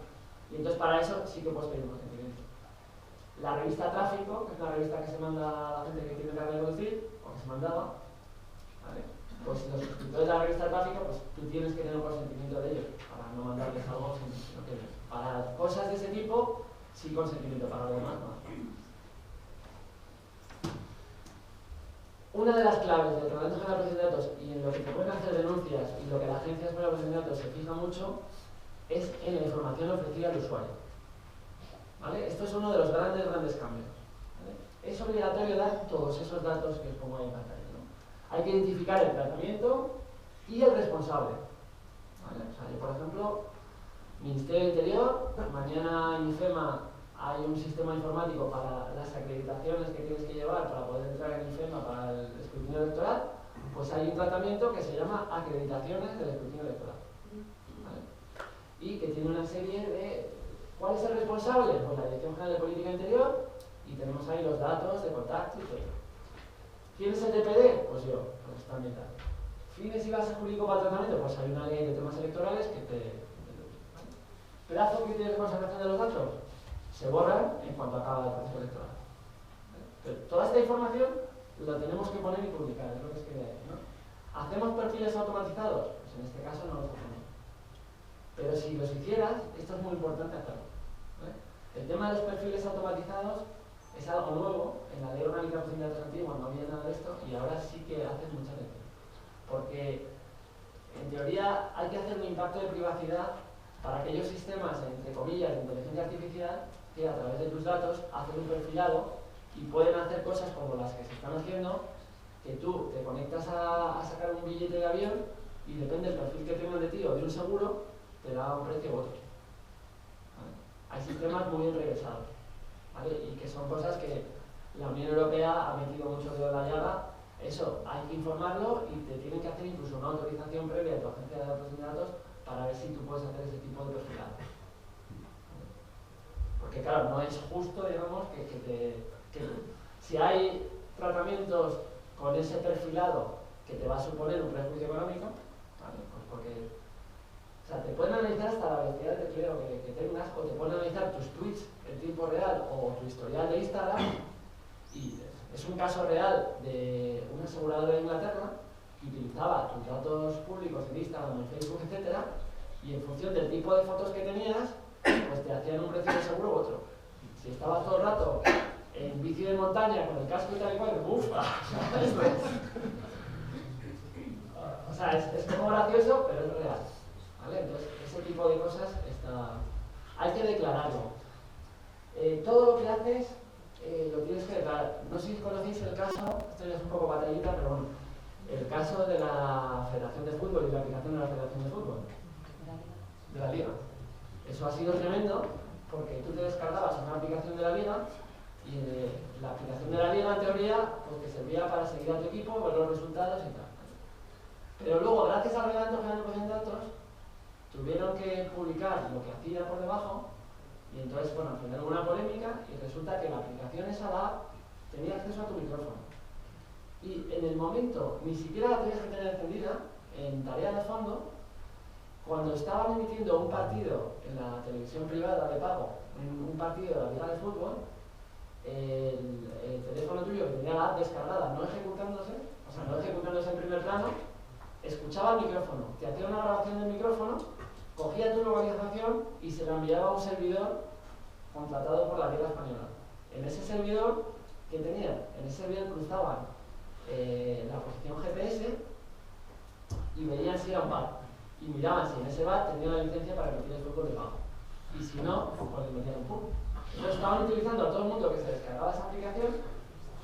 y entonces para eso sí que puedes pedir un consentimiento. La revista Tráfico, que es una revista que se manda a la gente que tiene carga de conducir, o que se mandaba, ¿vale? Pues los suscriptores de la revista Tráfico, pues tú tienes que tener un consentimiento de ellos para no mandarles algo si no quieres. Para cosas de ese tipo, sí consentimiento, para lo demás no. Una de las claves del Reglamento General de Protección de Datos y en lo que te pueden hacer denuncias y lo que la Agencia Española de Protección de Datos se fija mucho es en la información ofrecida al usuario, ¿vale? Esto es uno de los grandes cambios, ¿vale? Es obligatorio dar todos esos datos que os pongo ahí en pantalla, ¿no? Hay que identificar el tratamiento y el responsable, ¿vale? O sea, yo, por ejemplo, Ministerio del Interior, mañana en IFEMA hay un sistema informático para las acreditaciones que tienes que llevar para poder entrar en IFEMA para el escrutinio electoral, pues hay un tratamiento que se llama acreditaciones del escrutinio electoral, ¿vale? Y que tiene una serie de... ¿Cuál es el responsable? Pues la Dirección General de Política Interior, y tenemos ahí los datos de contacto y todo. ¿Quién es el DPD? Pues yo, pues está en mitad. ¿Fines y base jurídico para el tratamiento? Pues hay una ley de temas electorales que te... ¿vale? ¿Plazo que tiene de conservación de los datos? Se borran en cuanto acaba el proceso electoral, ¿vale? Pero toda esta información la tenemos que poner y publicar, es lo que escribe ahí, ¿no? ¿Hacemos perfiles automatizados? Pues en este caso no los hacemos. Pero si los hicieras, esto es muy importante hacerlo, ¿vale? El tema de los perfiles automatizados es algo nuevo. En la Ley Orgánica de Protección de Datos antigua no había nada de esto y ahora sí que hace mucha atención. Porque, en teoría, hay que hacer un impacto de privacidad para aquellos sistemas, entre comillas, de inteligencia artificial que a través de tus datos hacen un perfilado y pueden hacer cosas como las que se están haciendo, que tú te conectas a sacar un billete de avión y depende del perfil que tengan de ti o de un seguro, te da un precio u otro, ¿vale? Hay sistemas muy enrevesados, ¿vale? Y que son cosas que la Unión Europea ha metido mucho dedo en la llaga. Eso hay que informarlo y te tienen que hacer incluso una autorización previa de tu agencia de protección de datos para ver si tú puedes hacer ese tipo de perfilado, ¿vale? Porque claro, no es justo, digamos, que si hay tratamientos con ese perfilado que te va a suponer un perjuicio económico, ¿vale? Pues porque, o sea, te pueden analizar hasta la velocidad de tecleo que tengas, o te pueden analizar tus tweets en tiempo real o tu historial de Instagram. Y es un caso real de una aseguradora de Inglaterra que utilizaba tus datos públicos en Instagram, en Facebook, etcétera, y en función del tipo de fotos que tenías, pues te hacían un precio de seguro u otro. Si estabas todo el rato en bici de montaña con el casco y tal y cual, ¡ufa! O sea, es como gracioso, pero es real. ¿Vale? Entonces, ese tipo de cosas hay que declararlo. Todo lo que haces lo tienes que declarar. No sé si conocéis el caso, esto ya es un poco batallita, pero bueno, el caso de la Federación de Fútbol y la aplicación de la Federación de Fútbol, de la Liga. Eso ha sido tremendo porque tú te descargabas una aplicación de la Liga y la aplicación de la Liga, en teoría, pues te servía para seguir a tu equipo, ver los resultados y tal. Pero luego, gracias al Reglamento General de Protección de Datos, tuvieron que publicar lo que hacía por debajo y entonces, bueno, al final hubo una polémica y resulta que la aplicación esa tenía acceso a tu micrófono. Y en el momento, ni siquiera la tenías que tener encendida, en tarea de fondo, cuando estaban emitiendo un partido en la televisión privada de pago, un partido de la Liga de Fútbol, el teléfono tuyo que tenía la app descargada, no ejecutándose en primer plano, escuchaba el micrófono, te hacía una grabación del micrófono, cogía tu localización y se la enviaba a un servidor contratado por la Liga Española. En ese servidor, ¿qué tenían? En ese servidor cruzaban la posición GPS y veían si era un bar. Y miraban si en ese bar tenía la licencia para emitir el fútbol de pago. Y si no, pues le metían un pub. Entonces estaban utilizando a todo el mundo que se descargaba esa aplicación,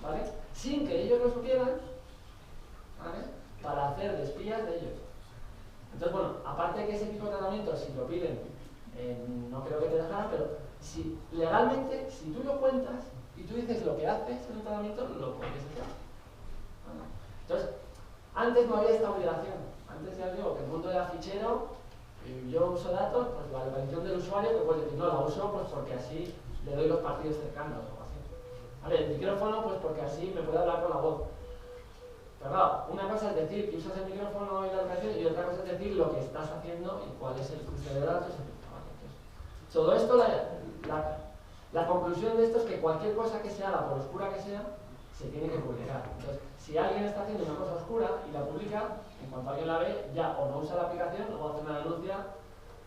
¿vale? Sin que ellos lo supieran, ¿vale? Para hacer de espías de ellos. Entonces, bueno, aparte de que ese tipo de tratamiento, si lo piden, no creo que te dejaran, pero si legalmente, si tú lo cuentas y tú dices lo que haces en el tratamiento, lo puedes hacer. ¿Vale? Entonces, antes no había esta obligación. Antes ya os digo que el mundo era fichero, y yo uso datos, pues la localización del usuario, que puedes decir, no, la uso pues porque así le doy los partidos cercanos o así. ¿Vale? El micrófono, pues porque así me puede hablar con la voz. Pero claro, una cosa es decir que usas el micrófono y la localización y otra cosa es decir lo que estás haciendo y cuál es el cruce de datos. Entonces, todo esto, la conclusión de esto es que cualquier cosa que se haga, por oscura que sea, se tiene que publicar. Entonces, si alguien está haciendo una cosa oscura y la publica, en cuanto alguien la ve, ya o no usa la aplicación o hace una denuncia,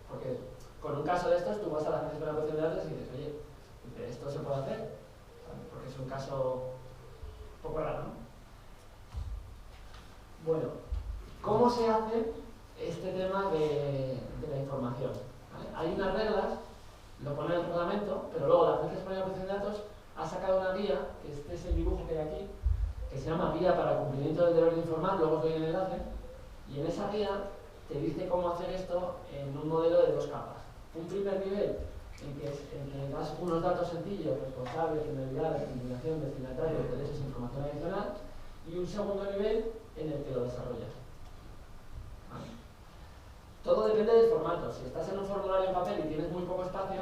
porque con un caso de estos tú vas a la Agencia de Protección de Datos y dices, oye, ¿esto se puede hacer? Porque es un caso un poco raro, ¿no? Bueno, ¿cómo se hace este tema de la información? ¿Vale? Hay unas reglas, lo pone en el reglamento, pero luego la Agencia Española de Protección de Datos ha sacado una guía, que este es el dibujo que hay aquí, que se llama Guía para el Cumplimiento del Deber de Informar, luego os doy el enlace, y en esa guía te dice cómo hacer esto en un modelo de 2 capas. Un primer nivel en que das unos datos sencillos, responsables, finalidad, discriminación, destinatario, derechos e información adicional, y un segundo nivel en el que lo desarrollas. ¿Vale? Todo depende del formato. Si estás en un formulario en papel y tienes muy poco espacio,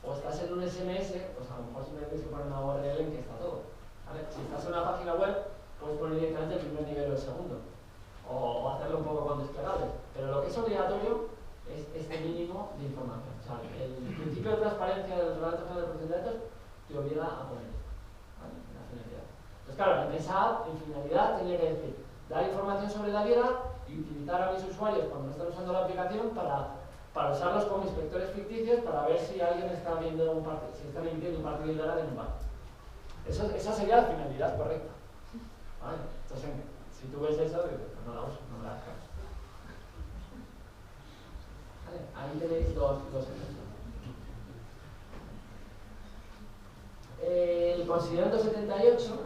o estás en un SMS, pues a lo mejor simplemente tienes que poner una URL en que está todo. ¿Vale? Si estás en una página web, puedes poner directamente el primer nivel o el segundo. O hacerlo un poco con desplegables. Pero lo que es obligatorio es este mínimo de información. O sea, el principio de transparencia del Reglamento General de Protección de Datos te obliga a poner esto. ¿Vale? En la finalidad. Entonces, claro, en esa app, en finalidad, tenía que decir dar información sobre la liga y utilizar a mis usuarios cuando no están usando la aplicación para usarlos como inspectores ficticios para ver si alguien está viendo un partido, si están emitiendo un partido ilegal en un bar. Esa sería la finalidad correcta. ¿Vale? Entonces, si tú ves eso, pues no la uso, no la hagas. ¿Vale? Ahí tenéis dos ejemplos. El considerando 78,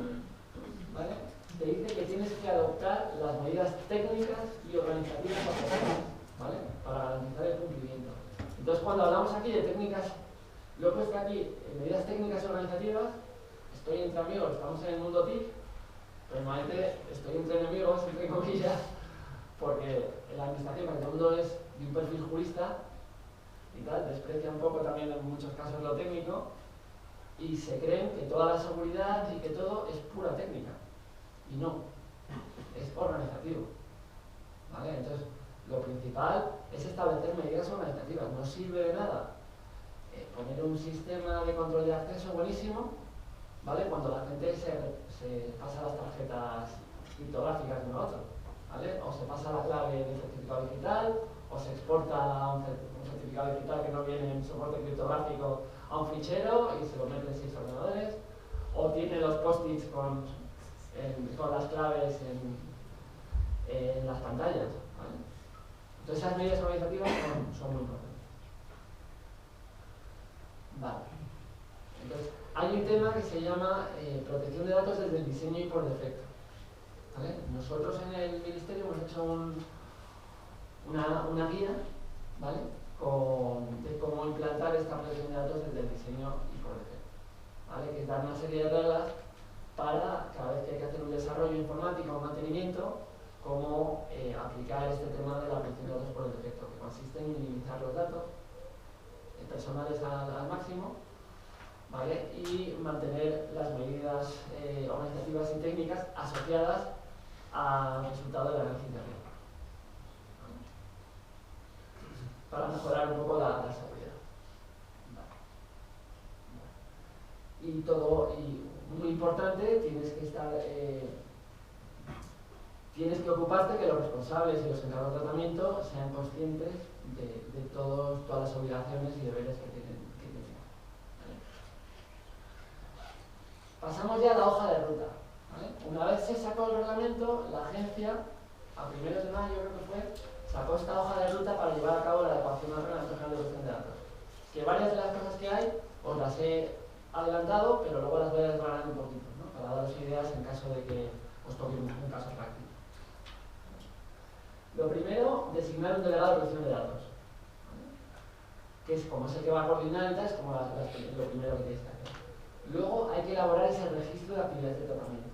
¿vale? Te dice que tienes que adoptar las medidas técnicas y organizativas apropiadas, ¿vale? Para garantizar el cumplimiento. Entonces, cuando hablamos aquí de técnicas, lo he puesto aquí, medidas técnicas y organizativas, estoy entre amigos, estamos en el mundo TIC, pero normalmente estoy entre enemigos, entre comillas, porque en la administración, que todo el mundo es de un perfil jurista y tal, desprecia un poco también en muchos casos lo técnico y se creen que toda la seguridad y que todo es pura técnica. Y no, es organizativo. ¿Vale? Entonces, lo principal es establecer medidas organizativas. No sirve de nada poner un sistema de control de acceso buenísimo, ¿vale? Cuando la gente se pasa las tarjetas criptográficas de uno a otro. ¿vale? O se pasa la clave del certificado digital, o se exporta un certificado digital que no viene en soporte criptográfico a un fichero y se lo mete en 6 ordenadores, o tiene los post-its con las claves en las pantallas, ¿vale? Entonces esas medidas organizativas son muy importantes. Vale. Entonces, hay un tema que se llama protección de datos desde el diseño y por defecto, ¿vale? Nosotros en el Ministerio hemos hecho una guía, ¿vale? De cómo implantar esta protección de datos desde el diseño y por defecto, ¿vale? Que es dar una serie de reglas para cada vez que hay que hacer un desarrollo informático o mantenimiento, cómo aplicar este tema de la protección de datos por defecto, que consiste en minimizar los datos personales al máximo, ¿vale? Y mantener las medidas organizativas y técnicas asociadas al resultado del análisis de riesgo, ¿vale? Para mejorar un poco la seguridad. Vale. Y muy importante, tienes que ocuparte que los responsables y los encargados de tratamiento sean conscientes de todas las obligaciones y deberes que tienen. ¿Vale? Pasamos ya a la hoja de ruta, ¿vale? Una vez se sacó el reglamento, la agencia, a primeros de mayo creo que fue, sacó esta hoja de ruta para llevar a cabo la adecuación al Reglamento General de Protección de Datos. Que varias de las cosas que hay os las he adelantado, pero luego las voy a desgranar un poquito, ¿no? Para daros ideas en caso de que os toque un caso práctico. Lo primero, designar un delegado de protección de datos, ¿vale? Que es como es el que va a coordinar y tal, es como lo primero que tienes que hacer. Luego hay que elaborar ese registro de actividades de tratamiento,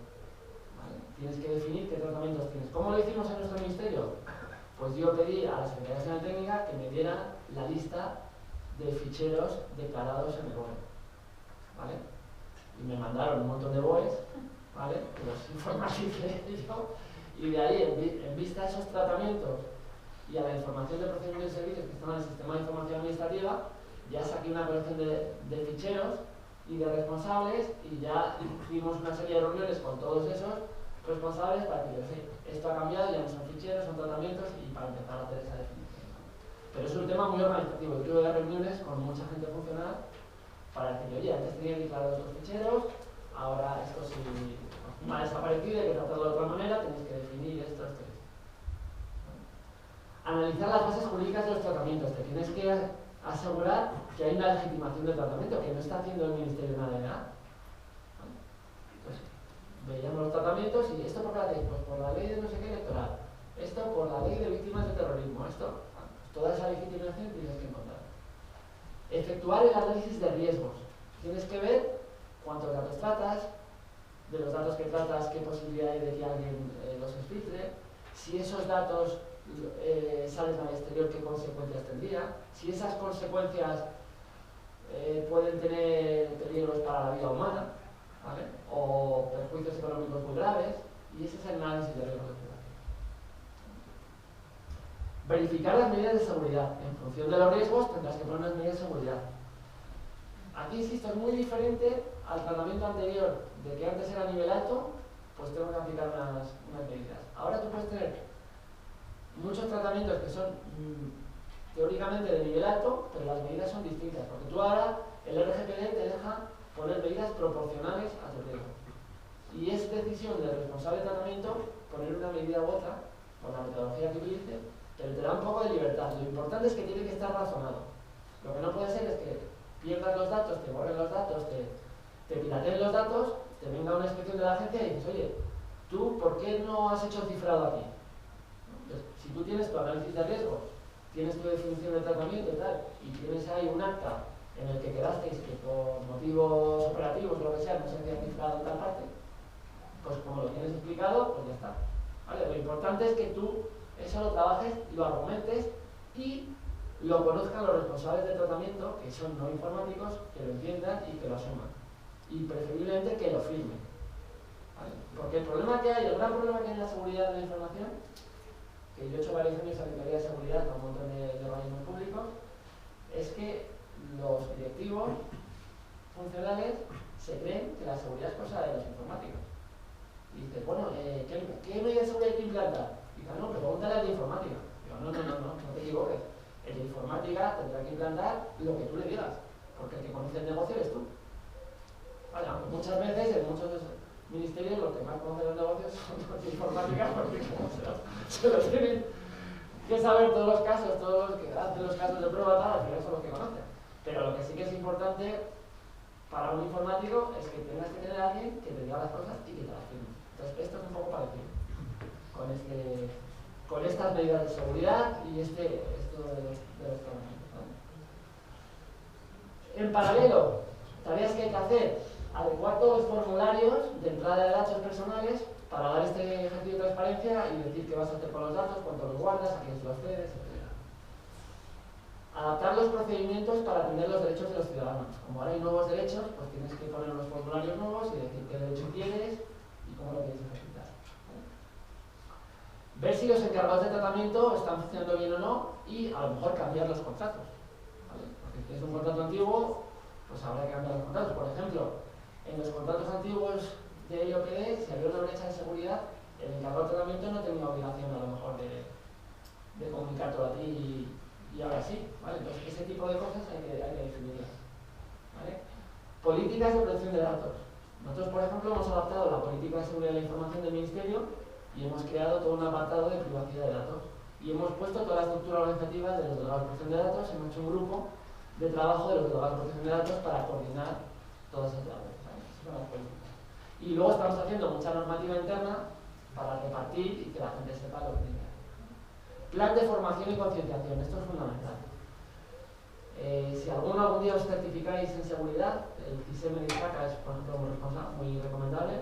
¿vale? Tienes que definir qué tratamientos tienes. ¿Cómo lo hicimos en nuestro ministerio? Pues yo pedí a la Secretaría Nacional Técnica que me diera la lista de ficheros declarados en el BOE, ¿vale? Y me mandaron un montón de BOEs, ¿vale? Que los informaticé yo, y de ahí, en vista de esos tratamientos y a la información de procedimientos y servicios que están en el Sistema de Información Administrativa, ya saqué una colección de ficheros y de responsables y ya hicimos una serie de reuniones con todos esos responsables para que esto ha cambiado, ya no son ficheros, son tratamientos y para empezar a hacer esa definición. Pero es un tema muy organizativo. Yo tuve reuniones con mucha gente funcional para decir, oye, antes tenían declarados estos ficheros, ahora esto sí me ha desaparecido, hay que tratarlo de otra manera, tenéis que definir esto. Analizar las bases jurídicas de los tratamientos. Te tienes que asegurar que hay una legitimación del tratamiento, que no está haciendo el Ministerio nada de nada. Pues veíamos los tratamientos y esto por la ley, pues por la ley de no sé qué electoral, esto por la ley de víctimas de terrorismo, esto, pues toda esa legitimación tienes que encontrar. Efectuar el análisis de riesgos. Tienes que ver cuántos datos tratas, de los datos que tratas, qué posibilidad hay de que alguien los filtre, si esos datos salen al exterior, qué consecuencias tendría, si esas consecuencias pueden tener peligros para la vida humana, ¿vale? O perjuicios económicos muy graves, y ese es el análisis de riesgos. Verificar las medidas de seguridad. En función de los riesgos tendrás que poner unas medidas de seguridad. Aquí, insisto, es muy diferente al tratamiento anterior, de que antes era nivel alto, pues tengo que aplicar unas medidas. Ahora tú puedes tener muchos tratamientos que son teóricamente de nivel alto, pero las medidas son distintas, porque tú ahora, el RGPD te deja poner medidas proporcionales a tu riesgo. Y es decisión del responsable de tratamiento poner una medida u otra, por la metodología que utilice, pero te da un poco de libertad. Lo importante es que tiene que estar razonado. Lo que no puede ser es que pierdas los datos, te borren los datos, te pirateen los datos, te venga una inspección de la agencia y dices, oye, ¿tú por qué no has hecho cifrado aquí? Entonces, si tú tienes tu análisis de riesgos, tienes tu definición de tratamiento y tal, y tienes ahí un acta en el que quedasteis que por motivos operativos, lo que sea, no se hacía cifrado en tal parte, pues como lo tienes explicado, pues ya está. ¿Vale? Lo importante es que tú eso lo trabajes, lo argumentes y lo conozcan los responsables de tratamiento, que son no informáticos, que lo entiendan y que lo asuman. Y preferiblemente que lo firmen. ¿Vale? Porque el problema que hay, el gran problema que hay en la seguridad de la información, que yo he hecho varios años en auditoría de seguridad con un montón de organismos públicos, es que los directivos funcionales se creen que la seguridad es cosa de los informáticos. Y dices, bueno, ¿qué medidas de seguridad hay que implantar? Y claro, no, pero pregúntale al de informática. Digo, no te equivoques. El de informática tendrá que implantar lo que tú le digas, porque el que conoce el negocio eres tú. Vale, aunque muchas veces en muchos ministerios los que más conocen los negocios son los de informática, porque como se los tienen que saber todos los casos, todos los que hacen los casos de prueba, tal, al final son los que conocen. Pero lo que sí que es importante para un informático es que tengas que tener a alguien que te diga las cosas y que te las firme. Entonces, esto es un poco parecido con estas medidas de seguridad y esto de los tratamientos, ¿vale? En paralelo, tareas que hay que hacer: adecuar todos los formularios de entrada de datos personales para dar este ejercicio de transparencia y decir qué vas a hacer con los datos, cuánto los guardas, a quién se los cedes, etc. Adaptar los procedimientos para atender los derechos de los ciudadanos. Como ahora hay nuevos derechos, pues tienes que poner unos formularios nuevos y decir qué derecho tienes y cómo lo quieres ejercitar. ¿Vale? Ver si los encargados de tratamiento están funcionando bien o no y a lo mejor cambiar los contratos. ¿Vale? Porque si es un contrato antiguo, pues habrá que cambiar los contratos. Por ejemplo, en los contratos antiguos de IOPD, si había una brecha de seguridad, el encargado de tratamiento no tenía obligación a lo mejor de comunicártelo a ti y ahora sí, ¿vale? Entonces ese tipo de cosas hay que definirlas, ¿vale? Políticas de protección de datos. Nosotros, por ejemplo, hemos adaptado la política de seguridad de la información del Ministerio y hemos creado todo un apartado de privacidad de datos. Y hemos puesto toda la estructura organizativa de los delegados de protección de datos, hemos hecho un grupo de trabajo de los delegados de protección de datos para coordinar todas esas labores, ¿vale? Esas son las políticas. Y luego estamos haciendo mucha normativa interna para repartir y que la gente sepa lo que tiene que hacer. Plan de formación y concienciación, esto es fundamental. Si algún día os certificáis en seguridad, el CISEM de ISACA es, por ejemplo, muy recomendable,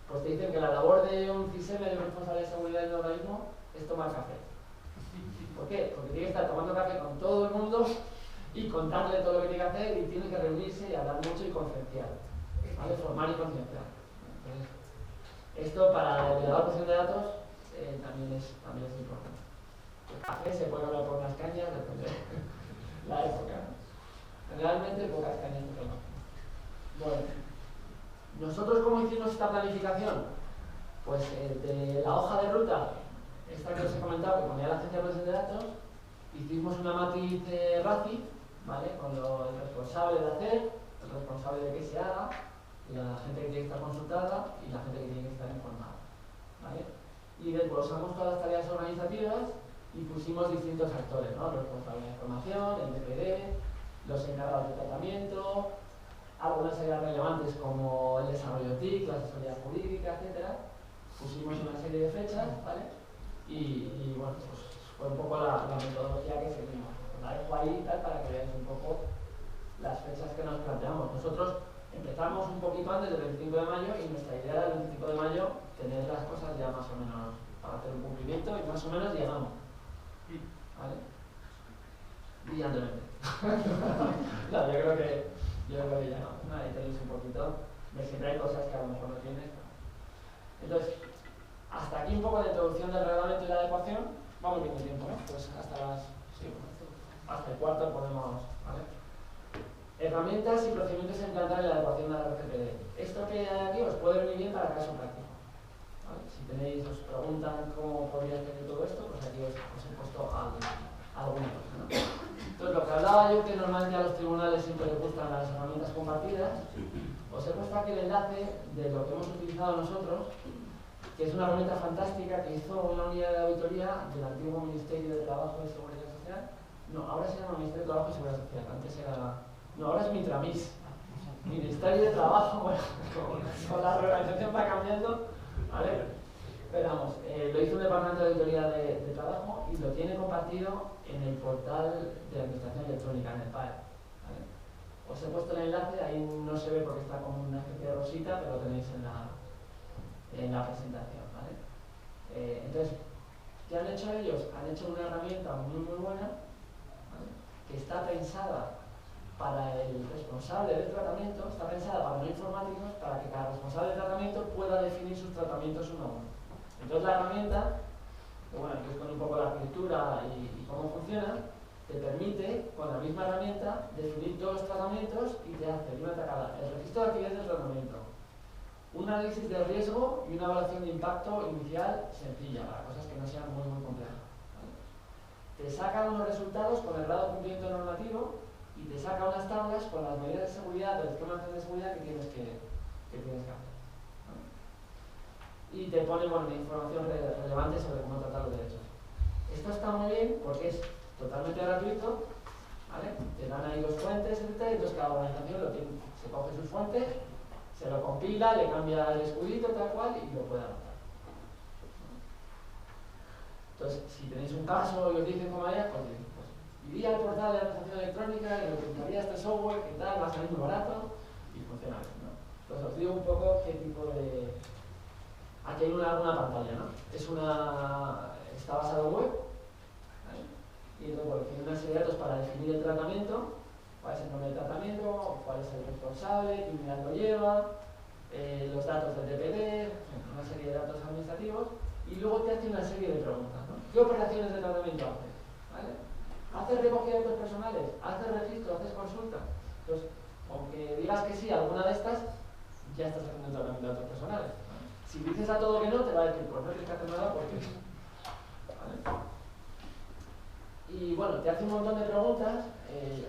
pues te dicen que la labor de un CISEM, de un responsable de seguridad en un organismo, es tomar café. ¿Por qué? Porque tiene que estar tomando café con todo el mundo y contarle todo lo que tiene que hacer y tiene que reunirse y hablar mucho y concienciar, ¿vale? Formar y concienciar. Entonces, esto para el delegado de protección de datos también es importante. El café se puede hablar por unas cañas, depende de la época, ¿no? Generalmente pocas cañas de trabajo. Bueno, nosotros ¿cómo hicimos esta planificación? Pues de la hoja de ruta, esta que os he comentado, que ponía la Agencia de Protección de Datos, hicimos una matriz RACI, ¿vale? Con el responsable de hacer, el responsable de que se haga, la gente que tiene que estar consultada y la gente que tiene que estar informada, ¿vale? Y desglosamos todas las tareas organizativas y pusimos distintos actores, ¿no? Los responsables de información, el DPD, los encargados de tratamiento, algunas áreas relevantes como el desarrollo TIC, la asesoría jurídica, etc. Pusimos una serie de fechas, ¿vale? Y bueno, pues fue un poco la metodología que seguimos. La dejo ahí tal para que veáis un poco las fechas que nos planteamos. Nosotros empezamos un poquito antes del 25 de mayo y nuestra idea era el 25 de mayo tener las cosas ya más o menos para hacer un cumplimiento y más o menos llegamos, ¿vale? Brillantemente. No, yo creo que llegamos. Ahí tenéis un poquito, siempre hay cosas que a lo mejor no tienes. Entonces, hasta aquí un poco de introducción del reglamento y la adecuación. Vamos bien de tiempo, ¿no? Pues hasta el cuarto podemos, ¿vale? Herramientas y procedimientos a implantar en la adecuación de la RGPD. Esto que hay aquí os puede venir bien para caso práctico, ¿vale? Si tenéis, os preguntan cómo podría hacer todo esto, pues aquí os he puesto algunos, ¿no? Entonces, lo que hablaba yo, que normalmente a los tribunales siempre les gustan las herramientas compartidas, os he puesto aquí el enlace de lo que hemos utilizado nosotros, que es una herramienta fantástica que hizo una unidad de auditoría del antiguo Ministerio de Trabajo y Seguridad Social. No, ahora se llama Ministerio de Trabajo y Seguridad Social, antes era... No, ahora es Mitramis. Ministerio de Trabajo, bueno, con la reorganización va cambiando, ¿vale? Pero vamos, lo hizo un departamento de auditoría de trabajo y lo tiene compartido en el portal de la Administración Electrónica, en el PAE, ¿vale? Os he puesto el enlace, ahí no se ve porque está como una especie de rosita, pero lo tenéis en la presentación, ¿vale? Entonces, ¿qué han hecho ellos? Han hecho una herramienta muy buena, ¿vale? Que está pensada para el responsable del tratamiento, está pensada para los informáticos, para que cada responsable del tratamiento pueda definir sus tratamientos uno a uno. Entonces la herramienta, que bueno, aquí os con un poco la arquitectura y cómo funciona, te permite, con la misma herramienta, definir todos los tratamientos y te hace de una tacada el registro de actividades del tratamiento, un análisis de riesgo y una evaluación de impacto inicial sencilla, para cosas que no sean muy complejas. ¿Vale? Te saca unos resultados con el grado de cumplimiento normativo y te saca unas tablas con las medidas de seguridad, del esquema de seguridad que tienes que hacer. ¿Vale? Y te pone información relevante sobre cómo tratar los derechos. Esto está muy bien porque es totalmente gratuito, ¿vale? Te dan ahí los fuentes, etc. Entonces cada organización se coge sus fuentes, se lo compila, le cambia el escudito tal cual y lo puede adaptar. Entonces, si tenéis un caso y os dicen cómo haría, pues iría al portal de administración electrónica y lo utilizaría este software, que tal, va a salir muy barato y funciona bien, ¿no? Entonces os digo un poco qué tipo de... Aquí hay una pantalla, ¿no? Está basado en web, ¿vale? Y entonces, bueno, tiene una serie de datos para definir el tratamiento, cuál es el nombre del tratamiento, cuál es el responsable, qué unidad lo lleva, los datos del DPD, una serie de datos administrativos, y luego te hace una serie de preguntas, ¿no? ¿Qué operaciones de tratamiento haces? ¿Vale? ¿Haces recogida de datos personales? ¿Haces registro? ¿Haces consulta? Entonces, aunque digas que sí a alguna de estas, ya estás haciendo el tratamiento de datos personales. Si dices a todo que no, te va a decir, pues no tienes que hacer nada porque... ¿Vale? Y bueno, te hace un montón de preguntas,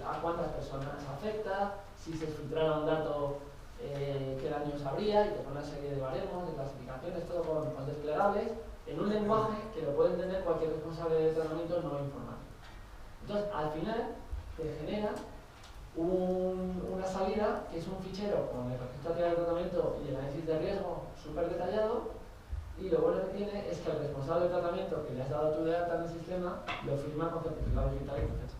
a cuántas personas afecta, si se filtrara un dato, qué daños habría, y te pone una serie de baremos, de clasificaciones, todo con desplegables, en un lenguaje que lo puede entender cualquier responsable de tratamiento no informático. Entonces, al final, te genera una salida que es un fichero con el registro de tratamiento y el análisis de riesgo súper detallado, y lo bueno que tiene es que el responsable del tratamiento que le has dado tú de alta en el sistema lo firma con certificado digital y con fecha.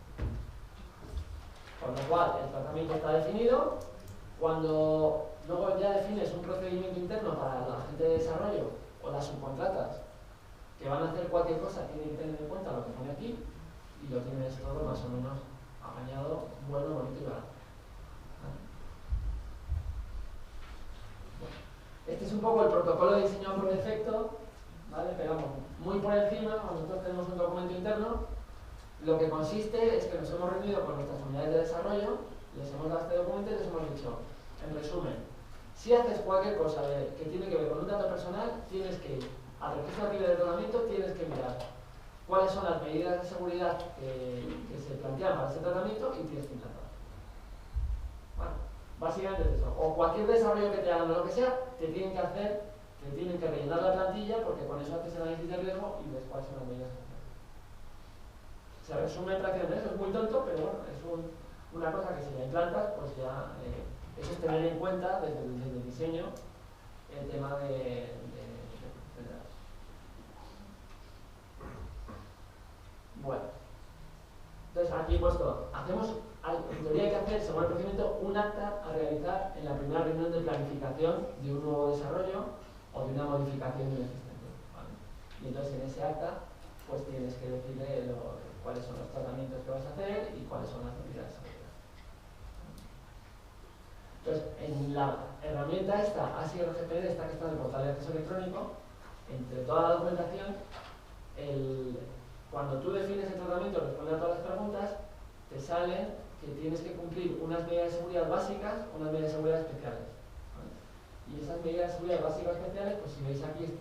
Con lo cual, el tratamiento está definido. Cuando luego ya defines un procedimiento interno para la gente de desarrollo o las subcontratas que van a hacer cualquier cosa, tienen que tener en cuenta lo que pone aquí y lo tienes todo más o menos apañado, bueno, bonito y barato. Este es un poco el protocolo diseñado por defecto, ¿vale? Pero vamos, muy por encima, cuando nosotros tenemos un documento interno, lo que consiste es que nos hemos reunido con nuestras unidades de desarrollo, les hemos dado este documento y les hemos dicho, en resumen, si haces cualquier cosa que tiene que ver con un dato personal, tienes que ir al registro activo de tratamiento, tienes que mirar cuáles son las medidas de seguridad que se plantean para ese tratamiento y tienes que implantarlas. Bueno, básicamente es eso. O cualquier desarrollo que te hagan o lo que sea, te tienen que rellenar la plantilla porque con eso haces el análisis de riesgo y ves cuáles son las medidas de seguridad. Se resume prácticamente eso, es muy tonto, pero bueno, es una cosa que si la implantas, pues ya eso es tener en cuenta desde el diseño el tema de datos. Bueno, entonces aquí he puesto, en teoría hay que hacer, según el procedimiento, un acta a realizar en la primera reunión de planificación de un nuevo desarrollo o de una modificación de un existente, ¿vale? Y entonces en ese acta pues tienes que decirle cuáles son los tratamientos que vas a hacer y cuáles son las medidas de seguridad. Entonces, en la herramienta esta, ASI-RGPD, esta que está en el portal de acceso electrónico, entre toda la documentación, cuando tú defines el tratamiento, responde a todas las preguntas, te sale que tienes que cumplir unas medidas de seguridad básicas, unas medidas de seguridad especiales, ¿vale? Y esas medidas de seguridad básicas o especiales, pues si veis aquí,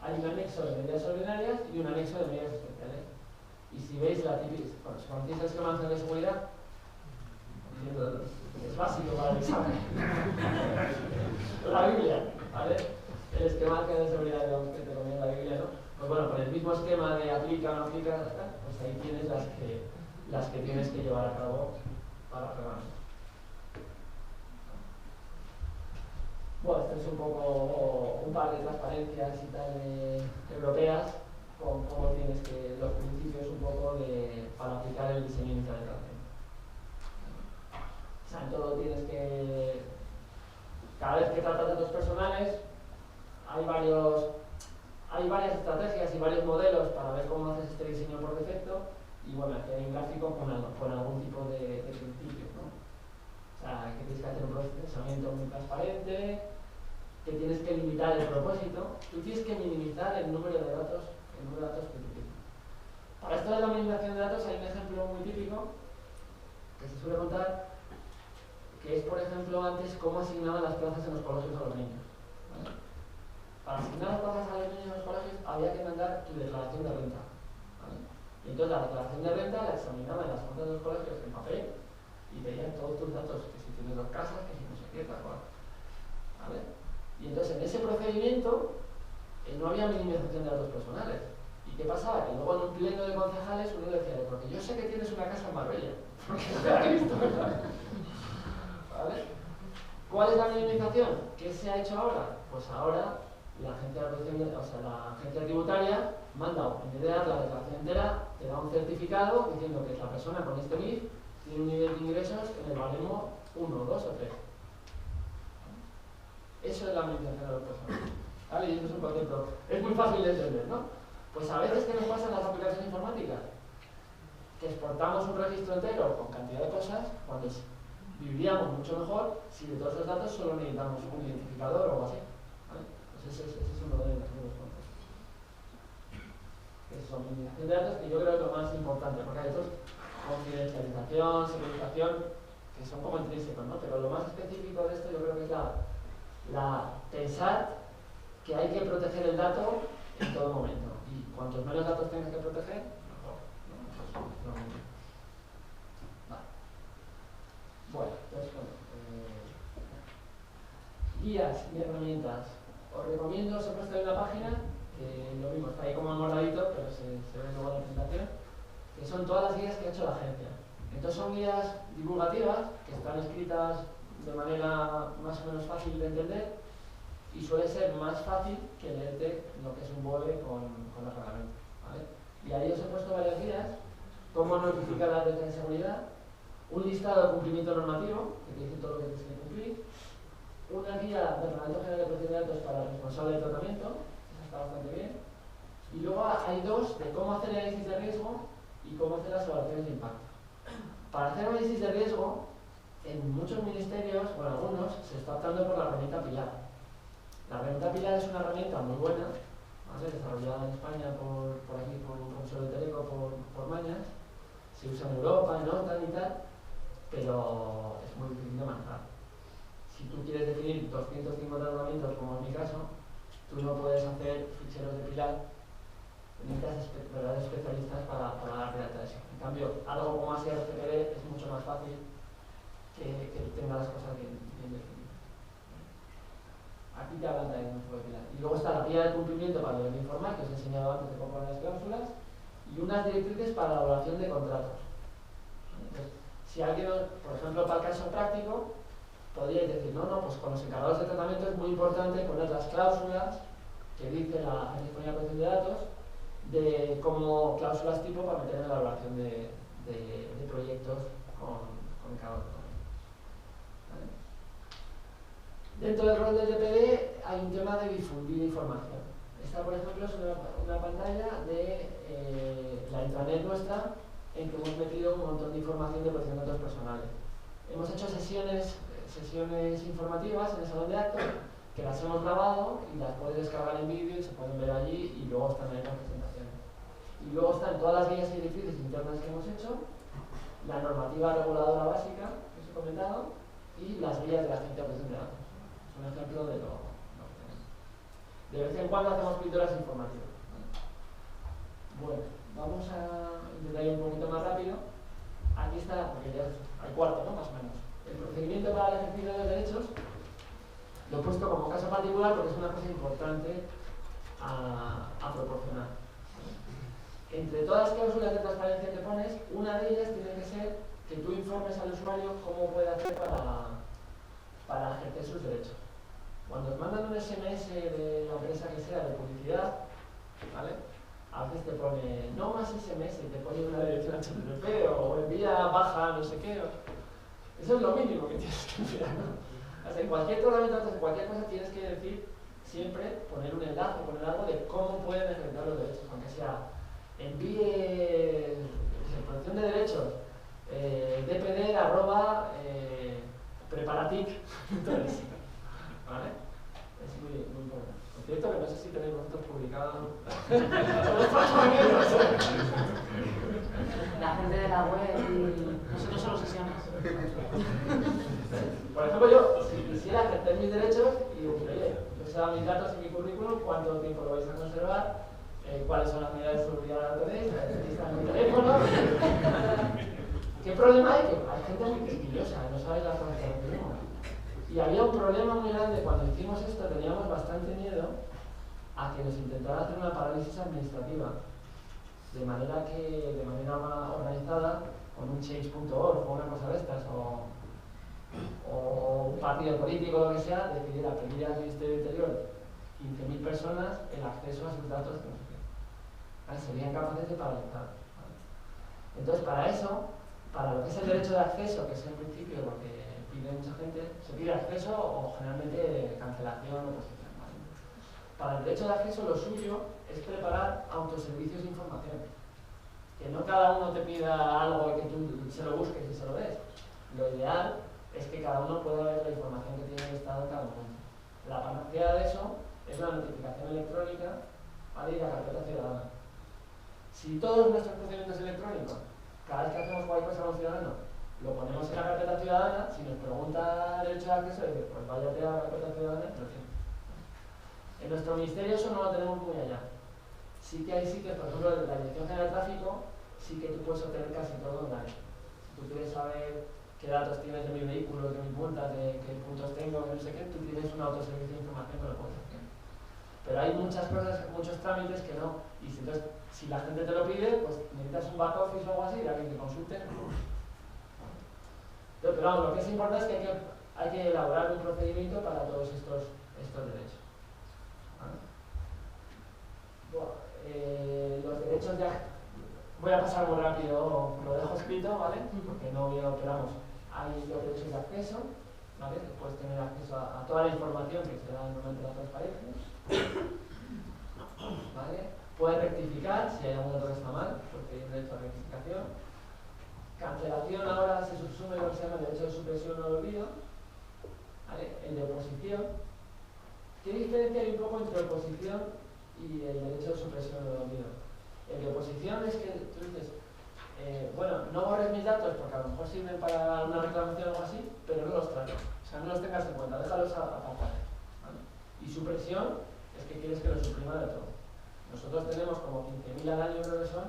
hay un anexo de medidas ordinarias y un anexo de medidas especiales. Y si veis la típica, bueno, si conocéis el esquema de seguridad, es básico para el examen. La Biblia, ¿vale? El esquema de seguridad que te conviene la Biblia, ¿no? Pues bueno, con el mismo esquema de aplica o no aplica, pues ahí tienes las que tienes que llevar a cabo para regalar. Bueno, esto es un poco un par de transparencias y tal europeas con cómo tienes que, los principios un poco para aplicar el diseño inicial de tratamiento. O sea, en todo tienes que, cada vez que tratas datos personales, hay varias estrategias y varios modelos para ver cómo haces este diseño por defecto. Y bueno, aquí hay un gráfico con algún tipo de principios, ¿no? O sea, que tienes que hacer un procesamiento muy transparente, que tienes que limitar el propósito. Tú tienes que minimizar el número de datos que tú tienes. Para esto de la minimización de datos hay un ejemplo muy típico que se suele contar, que es, por ejemplo, antes cómo asignaban las plazas en los colegios a los niños, ¿vale? entonces la declaración de renta la examinaban en las juntas de los colegios en papel y veían todos tus datos, que si tienes 2 casas, que si no sé qué, tal cual. ¿Vale? Y entonces en ese procedimiento no había minimización de datos personales. ¿Y qué pasaba? Que luego en un pleno de concejales uno decía, porque yo sé que tienes una casa en Marbella, porque te la he visto, ¿verdad? ¿Vale? ¿Cuál es la minimización? ¿Qué se ha hecho ahora? Pues ahora la agencia tributaria manda, en vez de dar la declaración entera, te da un certificado diciendo que la persona con este NIF tiene un nivel de ingresos en el baremo 1, 2 o 3. Eso es la minimización de los personales. ¿Vale? Y eso es un concepto. Es muy fácil de entender, ¿no? Pues a veces, ¿qué nos pasa en las aplicaciones informáticas? Que exportamos un registro entero con cantidad de cosas, cuando viviríamos mucho mejor si de todos los datos solo necesitamos un identificador o algo así. ¿Vale? Pues ese es uno de los conceptos. Esos son minimización de datos, que yo creo que es lo más importante, porque hay otros, confidencialización, securización, que son como intrínsecos, ¿no? Pero lo más específico de esto yo creo que es pensar que hay que proteger el dato en todo momento. Y cuantos menos datos tengas que proteger, mejor, ¿no? Vale. Bueno, entonces, guías y herramientas. Os recomiendo, os he puesto en la página, que lo mismo, está ahí como moradito, pero se ve luego en la presentación, que son todas las guías que ha hecho la agencia. Entonces son guías divulgativas, que están escritas de manera más o menos fácil de entender, y suele ser más fácil que leerte lo que es un BOE con el reglamento, ¿vale? Y ahí os he puesto varias guías, cómo notificar la alerta de seguridad, un listado de cumplimiento normativo, que te dice todo lo que tienes que cumplir, una guía del Reglamento General de Protección de Datos para el responsable de tratamiento, esa está bastante bien, y luego hay 2 de cómo hacer el análisis de riesgo y cómo hacer las evaluaciones de impacto. Para hacer análisis de riesgo, en muchos ministerios, o en algunos, se está optando por la herramienta Pilar. La herramienta Pilar es una herramienta muy buena, ¿vale? Desarrollada en España por aquí, por un profesor de Teleco, por Mañas. Se usa en Europa, en OTAN y tal, pero es muy difícil de manejar. Si tú quieres definir 250 tratamientos, como es mi caso, tú no puedes hacer ficheros de Pilar, necesitas verdaderos especialistas para dar de alta eso. En cambio, algo como ASIA-RGPD es mucho más fácil que tenga las cosas bien definidas. Aquí te hablan también un poco de Pilar. Y luego está la guía de cumplimiento para el informal, que os he enseñado antes de componer las cláusulas, y unas directrices para la elaboración de contratos. Entonces, si alguien, por ejemplo, para el caso práctico, podríais decir, no, pues con los encargados de tratamiento es muy importante poner las cláusulas que dice la Agencia Española de Protección de Datos, de como cláusulas tipo para meter en la elaboración de proyectos con encargados de tratamiento. ¿Vale? Dentro del rol del DPD hay un tema de difundir información. Esta, por ejemplo, es una pantalla de la intranet nuestra en que hemos metido un montón de información de protección de datos personales. Hemos hecho sesiones informativas en el salón de actos que las hemos grabado y las puedes descargar en vídeo y se pueden ver allí y luego están ahí en las presentaciones. Y luego están todas las guías y directrices internas que hemos hecho, la normativa reguladora básica que os he comentado y las guías de la Agencia de Protección de Datos. Es un ejemplo de lo que tenemos. De vez en cuando hacemos píldoras informativas. Bueno, vamos a intentar ir un poquito más rápido. Aquí está, porque ya hay cuarto, ¿no? Más o menos. El procedimiento para el ejercicio de los derechos lo he puesto como caso particular porque es una cosa importante a proporcionar. Entre todas las cláusulas de transparencia que pones, una de ellas tiene que ser que tú informes al usuario cómo puede hacer para ejercer sus derechos. Cuando os mandan un SMS de la empresa que sea de publicidad, ¿vale? A veces te pone no más SMS, te pone una dirección HTTP o envía baja no sé qué. Eso es lo mínimo que tienes que enviar, ¿no? O sea, en cualquier tratamiento, en cualquier cosa tienes que decir siempre, poner un enlace, poner algo de cómo pueden ejecutar los derechos, aunque sea envíe protección de derechos dpd @preparatic. Entonces, ¿vale? Es muy importante. Por cierto, que no sé si tenéis vosotros publicado. La gente de la web y nosotros solo sesiones. Por ejemplo, yo, si quisiera ejercer mis derechos y oye, yo sé mis datos y mi currículum, cuánto tiempo lo vais a conservar, cuáles son las medidas de seguridad de la Autodesk, registran mi teléfono. ¿Qué problema hay? Que hay gente muy quisquillosa, no sabe las cosas que tenemos. Y había un problema muy grande cuando hicimos esto, teníamos bastante miedo a que nos intentara hacer una parálisis administrativa, de manera organizada, con un change.org o una cosa de estas, o un partido político o lo que sea, decidiera pedir al Ministerio del Interior 15.000 personas el acceso a sus datos, que no sé qué. Serían capaces de paralizar. ¿Vale? Entonces, para eso, para lo que es el derecho de acceso, que es en principio lo que pide mucha gente, se pide acceso o generalmente cancelación o oposición. ¿Vale? Para el derecho de acceso, lo suyo es preparar autoservicios de información. Que no cada uno te pida algo y que tú se lo busques y se lo des. Lo ideal es que cada uno pueda ver la información que tiene el Estado en cada momento. La panacea de eso es la notificación electrónica, ¿vale? Y la carpeta ciudadana. Si todos nuestros procedimientos electrónicos, cada vez que hacemos cualquier cosa a un ciudadano, lo ponemos en la carpeta ciudadana, si nos pregunta el derecho de acceso, dice, pues váyate a la carpeta ciudadana y lo tiene. En nuestro ministerio eso no lo tenemos muy allá. Sí que hay sitios, por ejemplo, la Dirección General de Tráfico, sí que tú puedes obtener casi todo online. Si tú quieres saber qué datos tienes de mi vehículo, de mis multas, de qué puntos tengo, de no sé qué, tú tienes un autoservicio de información que lo puedes hacer. Pero hay muchas cosas, muchos trámites que no. Y entonces, si la gente te lo pide, pues necesitas un back office o algo así, de alguien que consulte. Pero vamos, lo que es importante es que hay que elaborar un procedimiento para todos estos derechos. ¿Vale? Bueno, los derechos de acceso. Voy a pasar muy rápido, lo dejo escrito, ¿vale? Porque no veo, pero vamos, hay los derechos de acceso, ¿vale? Que puedes tener acceso a toda la información que se da en el momento de la transparencia, ¿vale? Puedes rectificar si hay algún dato que está mal, porque hay derecho a rectificación. Cancelación ahora se subsume lo que se llama el derecho de supresión o olvido, ¿vale? El de oposición. ¿Qué diferencia hay un poco entre oposición y el derecho de supresión o olvido? El de oposición es que tú dices, bueno, no borres mis datos porque a lo mejor sirven para una reclamación o algo así, pero no los traigas. O sea, no los tengas en cuenta, déjalos apartados. ¿Vale? Y supresión es que quieres que los suprima de todo. Nosotros tenemos como 15.000 al año, creo que son,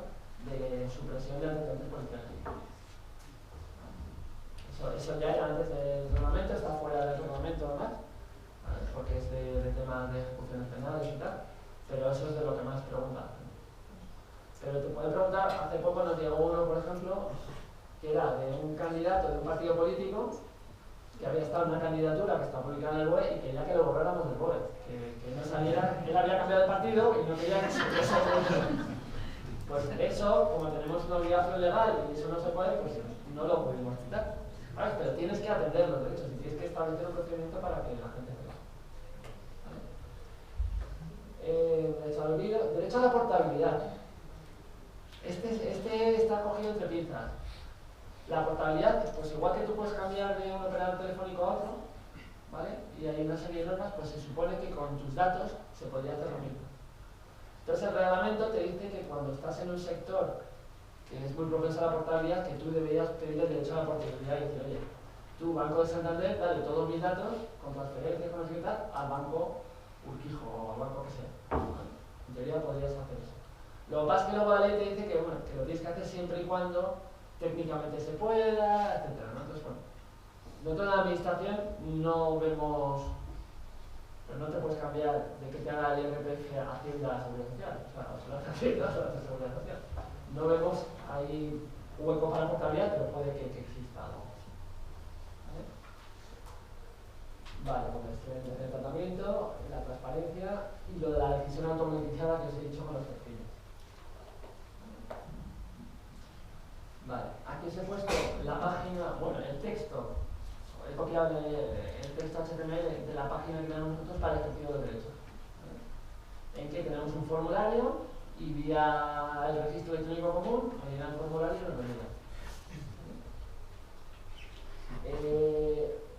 de supresión de antecedentes policiales. Eso ya era antes del reglamento, está fuera del reglamento además, ¿vale? Porque es de temas de ejecuciones penales y tal, pero eso es de lo que más preguntan. Pero te puede preguntar, hace poco nos llegó uno, por ejemplo, que era de un candidato de un partido político que había estado en una candidatura que está publicada en el BOE y quería que lo borráramos del BOE, que no saliera, él había cambiado de partido y no quería que se Pues eso, como tenemos una obligación legal y eso no se puede, pues no lo podemos quitar. ¿Vale? Pero tienes que atender los derechos y tienes que establecer un procedimiento para que la gente sepa. ¿Vale? Derecho al olvido, derecho a la portabilidad. Este está cogido entre pinzas. La portabilidad, pues igual que tú puedes cambiar de un operador telefónico a otro, ¿vale? Y hay una serie de normas, pues se supone que con tus datos se podría hacer lo mismo. Entonces el reglamento te dice que cuando estás en un sector que es muy propenso a la portabilidad, que tú deberías pedir el derecho a la portabilidad y decir, oye, tú, Banco de Santander, dale todos mis datos con transferencias, con tal, al Banco Urquijo o al banco que sea. ¿Vale? En teoría podrías hacer eso. Lo que pasa es que luego la ley te dice que, bueno, que lo tienes que hacer siempre y cuando técnicamente se pueda, etc. ¿No? Entonces, bueno, nosotros en la administración no vemos, pues no te puedes cambiar de que te haga el IRPF a Hacienda a la Seguridad Social, o sea, o se lo hace Hacienda o se lo hace Seguridad Social. No vemos ahí hueco para la portabilidad, pero puede que exista algo. Vale, pues el tratamiento, la transparencia y lo de la decisión automatizada que os he dicho con los perfiles. Vale, aquí os he puesto la página, bueno, el texto. He copiado el texto HTML de la página que tenemos nosotros para el ejercicio de derechos. ¿Vale? En que tenemos un formulario y vía el registro electrónico común, rellenar el formulario y nos lo llena.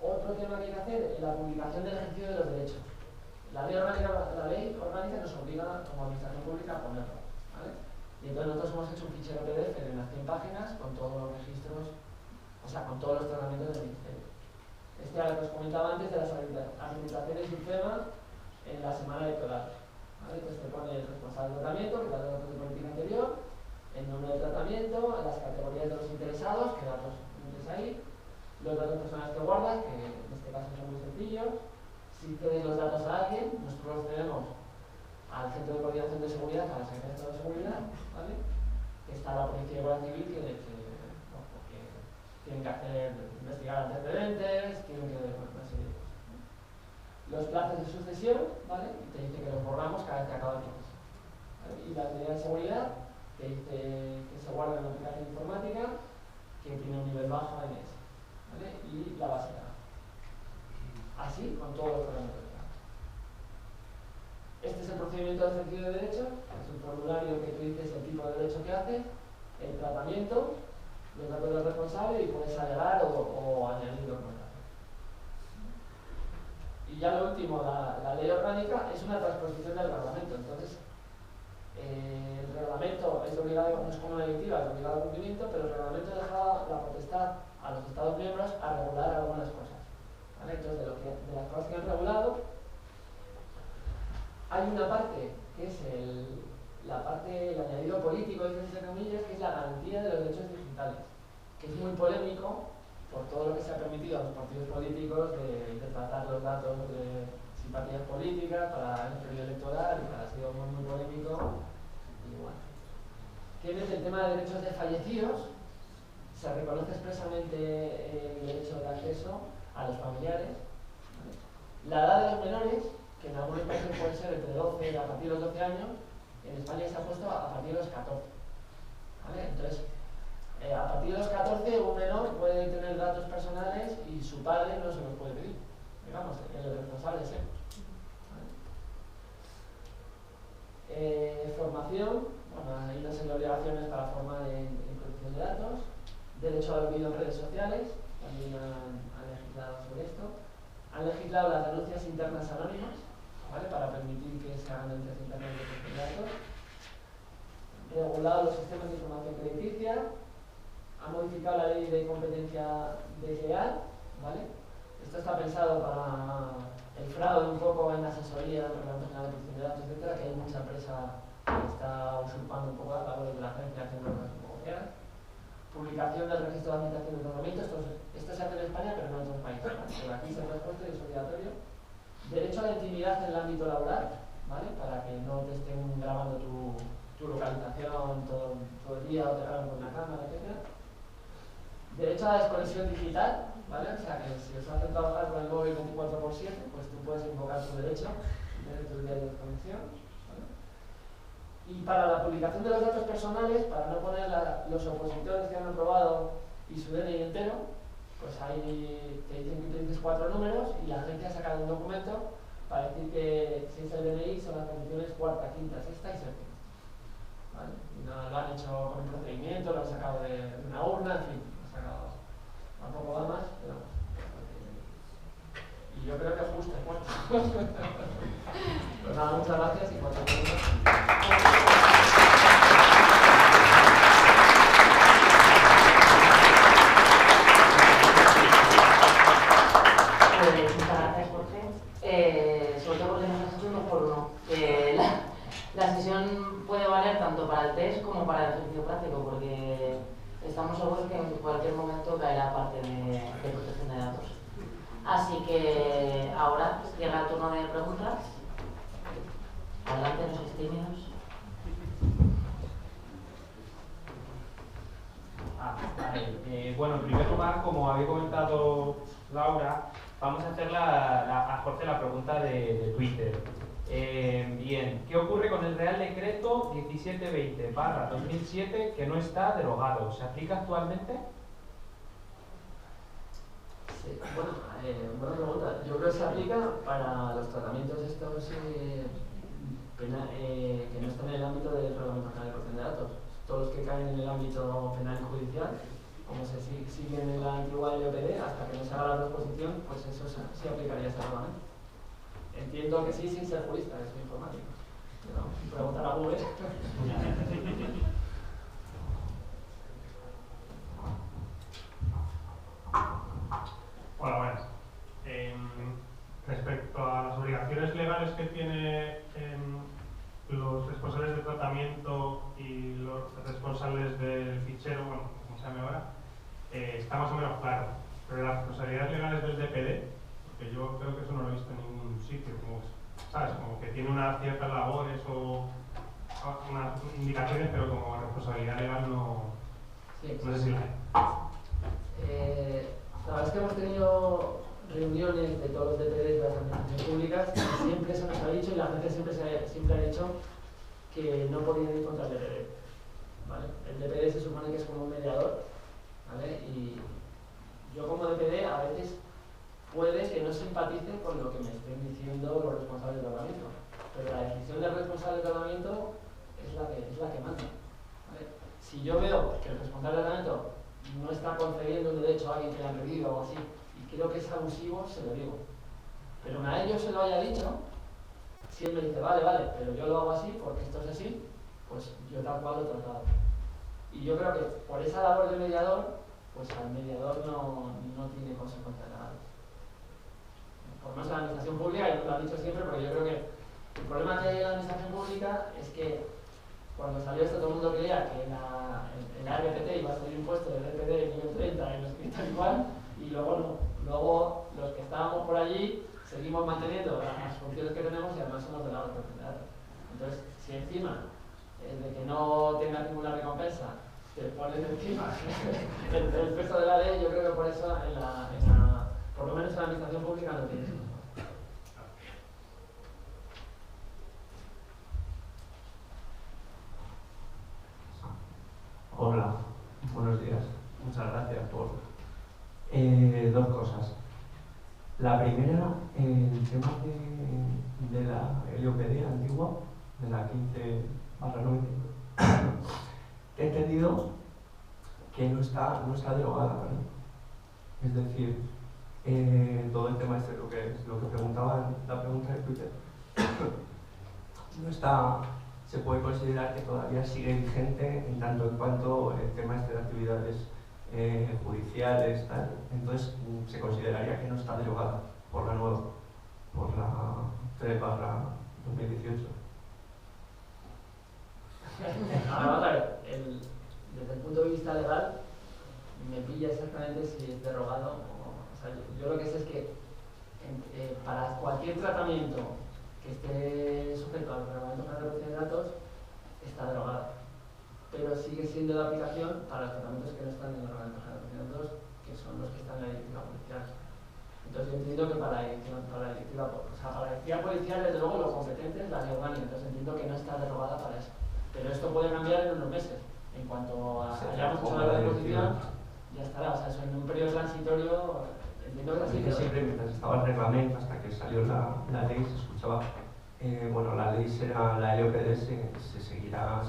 Otro tema que hay que hacer es la publicación del ejercicio de los derechos. La ley orgánica nos obliga como administración pública a ponerlo. ¿Vale? Y entonces nosotros hemos hecho un fichero PDF de unas 100 páginas con todos los registros, o sea, con todos los tratamientos del ministerio. Este era lo que os comentaba antes de las habilitaciones y temas en la semana electoral. ¿vale? Entonces te pone el responsable de tratamiento, que da los datos de política anterior, el nombre del tratamiento, las categorías de los interesados, que datos metes ahí, los datos personales que guardas, que en este caso son muy sencillos. Si cedes los datos a alguien, nosotros los cedemos al Centro de Coordinación de Seguridad, a la Secretaría de Estado de Seguridad, ¿vale? Que está la Policía y Guardia Civil, porque tienen que investigar antecedentes, tienen que una serie de cosas, ¿no? Los plazos de sucesión, ¿vale? Y te dice que los borramos cada vez que acaba el proceso, ¿vale? Y la medida de seguridad te dice que se guarda en la aplicación informática, que tiene un nivel bajo en ES, ¿vale? Y la base de datos. Así con todos los parámetros de datos. Este es el procedimiento de ejercicio de derecho, es un formulario que tú dices el tipo de derecho que haces, el tratamiento, los datos del responsable y puedes agregar o añadir documentación. Y ya lo último, la ley orgánica es una transposición del reglamento. Entonces, el reglamento es obligado, no es como una directiva, es obligado al cumplimiento, pero el reglamento deja la potestad a los Estados miembros a regular algunas cosas, ¿vale? Entonces, de las cosas que han regulado, hay una parte que es el añadido político, entre comillas, que es la garantía de los derechos digitales, que es muy polémico por todo lo que se ha permitido a los partidos políticos de tratar los datos de simpatías políticas para el periodo electoral, y ha sido muy polémico. Y bueno, que es el tema de derechos de fallecidos. Se reconoce expresamente el derecho de acceso a los familiares, ¿vale? La edad de los menores, que en algunos países puede ser entre 12, a partir de los 12 años, en España se ha puesto a partir de los 14, ¿vale? Entonces, a partir de los 14 un menor puede tener datos personales y su padre no se los puede pedir, digamos, el responsable es él, ¿vale? Formación, bueno, hay una serie de obligaciones para formar en protección de datos, derecho al olvido en redes sociales, también han legislado sobre esto, han legislado las denuncias internas anónimas, ¿vale? Para permitir que se hagan denuncias internas de protección de datos, regulado los sistemas de información crediticia, ha modificado la ley de competencia desleal, ¿vale? Esto está pensado para el fraude un poco en la asesoría, en el Reglamento General de Protección de Datos, etcétera, que hay mucha empresa que está usurpando un poco a valor de la agencia, haciendo cosas un poco feas. Publicación del registro de administración de tratamiento, esto se hace en España, pero no en otros países, ¿vale? Pero aquí se ha transpuesto y es obligatorio. Derecho a la intimidad en el ámbito laboral, ¿vale? Para que no te estén grabando tu localización todo el día o te graban con la cámara, etcétera. Derecho a la desconexión digital, ¿vale? O sea que si os hacen trabajar con el móvil 24/7, pues tú puedes invocar tu derecho de tu día de desconexión, ¿vale? Y para la publicación de los datos personales, para no poner los opositores que han aprobado y su DNI entero, pues ahí te dicen que utilices 4 números y la agencia ha sacado un documento para decir que si es el DNI son las condiciones cuarta, quinta, sexta y séptima, ¿vale? Y nada, lo han hecho con un procedimiento, lo han sacado de una urna, en fin. Tampoco va más, pero y yo creo que es justo, bueno. Pues nada, muchas gracias y cualquier pregunta. Pues muchas gracias, Jorge. Sobre todo porque nos has hecho uno por uno. La sesión puede valer tanto para el test como para el ejercicio práctico, porque estamos seguros que en cualquier momento caerá parte de protección de datos. Así que ahora llega el turno de preguntas. Adelante, no sois tímidos. Vale. Bueno, en primer lugar, como había comentado Laura, vamos a hacer a Jorge la pregunta de Twitter. Bien, ¿qué ocurre con el Real Decreto 1720/2007 que no está derogado? ¿Se aplica actualmente? Sí, bueno, buena pregunta. Yo creo que se aplica para los tratamientos estos que no están en el ámbito del Reglamento General de Protección de Datos. Todos los que caen en el ámbito penal y judicial, como se siguen en la antigua LOPD, hasta que no se haga la transposición, pues eso sí aplicaría ese reglamento. Entiendo que sí, sin ser jurista, que soy informático. Pero preguntar a Google. Hola, buenas. Respecto a las obligaciones legales que tiene tratamiento y los responsables del fichero, bueno, como se llame ahora, está más o menos claro. Pero las responsabilidades legales del DPD, porque yo creo que eso no lo he visto en ningún sitio, como, ¿sabes? Como que tiene unas ciertas labores o unas indicaciones, pero como responsabilidad legal no, Sí. no sé si la hay. La verdad es que hemos tenido reuniones de todos los DPDs de las administraciones públicas y siempre se nos ha dicho, y la gente siempre ha dicho, que no podían ir contra el DPD. ¿Vale? El DPD se supone que es como un mediador, ¿vale? Y yo como DPD a veces puede que no simpatice con lo que me estén diciendo los responsables de tratamiento, pero la decisión del responsable de tratamiento es la que manda. ¿Vale? Si yo veo que el responsable de tratamiento no está concediendo un derecho a alguien que le han pedido o algo así, y creo que es abusivo, se lo digo. Pero una vez yo se lo haya dicho, si él me dice, vale, pero yo lo hago así porque esto es así, pues yo tal cual lo traslado. Y yo creo que por esa labor de mediador, pues al mediador no tiene consecuencias legales. Por lo menos la administración pública, y lo han dicho siempre, porque yo creo que el problema que hay en la administración pública es que cuando salió esto todo el mundo creía que en la RPT iba a salir un impuesto de RPD nivel 30 en los que tal igual, y luego no. Luego los que estábamos por allí seguimos manteniendo las funciones que tenemos y además somos de la oportunidad. Entonces, si encima de que no tenga ninguna recompensa te pones encima el peso de la ley, yo creo que por eso por lo menos en la administración pública no tiene eso. Hola, buenos días. Muchas gracias por dos cosas. La primera, el tema de la LOPD antigua, de la 15/90. He entendido que no está derogada, ¿vale? Es decir, todo el tema este, lo que preguntaba la pregunta de Twitter, no está. Se puede considerar que todavía sigue vigente en tanto en cuanto el tema este de actividades judiciales, tal. Entonces se consideraría que no está derogada por la nueva, por la 3/2018. Vamos a ver, desde el punto de vista legal me pilla exactamente si es derogado o sea, yo lo que sé es que para cualquier tratamiento que esté sujeto al Reglamento General de Protección de Datos está derogada, pero sigue siendo de aplicación para los tratamientos que no están en el Reglamento General de Protección de Datos, que son los que están en la directiva policial. Entonces yo entiendo que para la directiva policial, desde luego, lo competente es la ley orgánica, entonces entiendo que no está derogada para eso. Pero esto puede cambiar en unos meses. En cuanto hayamos hecho la disposición, ya estará. O sea, eso en un periodo transitorio, entiendo que así. Que siempre, mientras estaba el reglamento, hasta que salió la ley, se escuchaba, bueno, la ley será, la LOPD se seguirá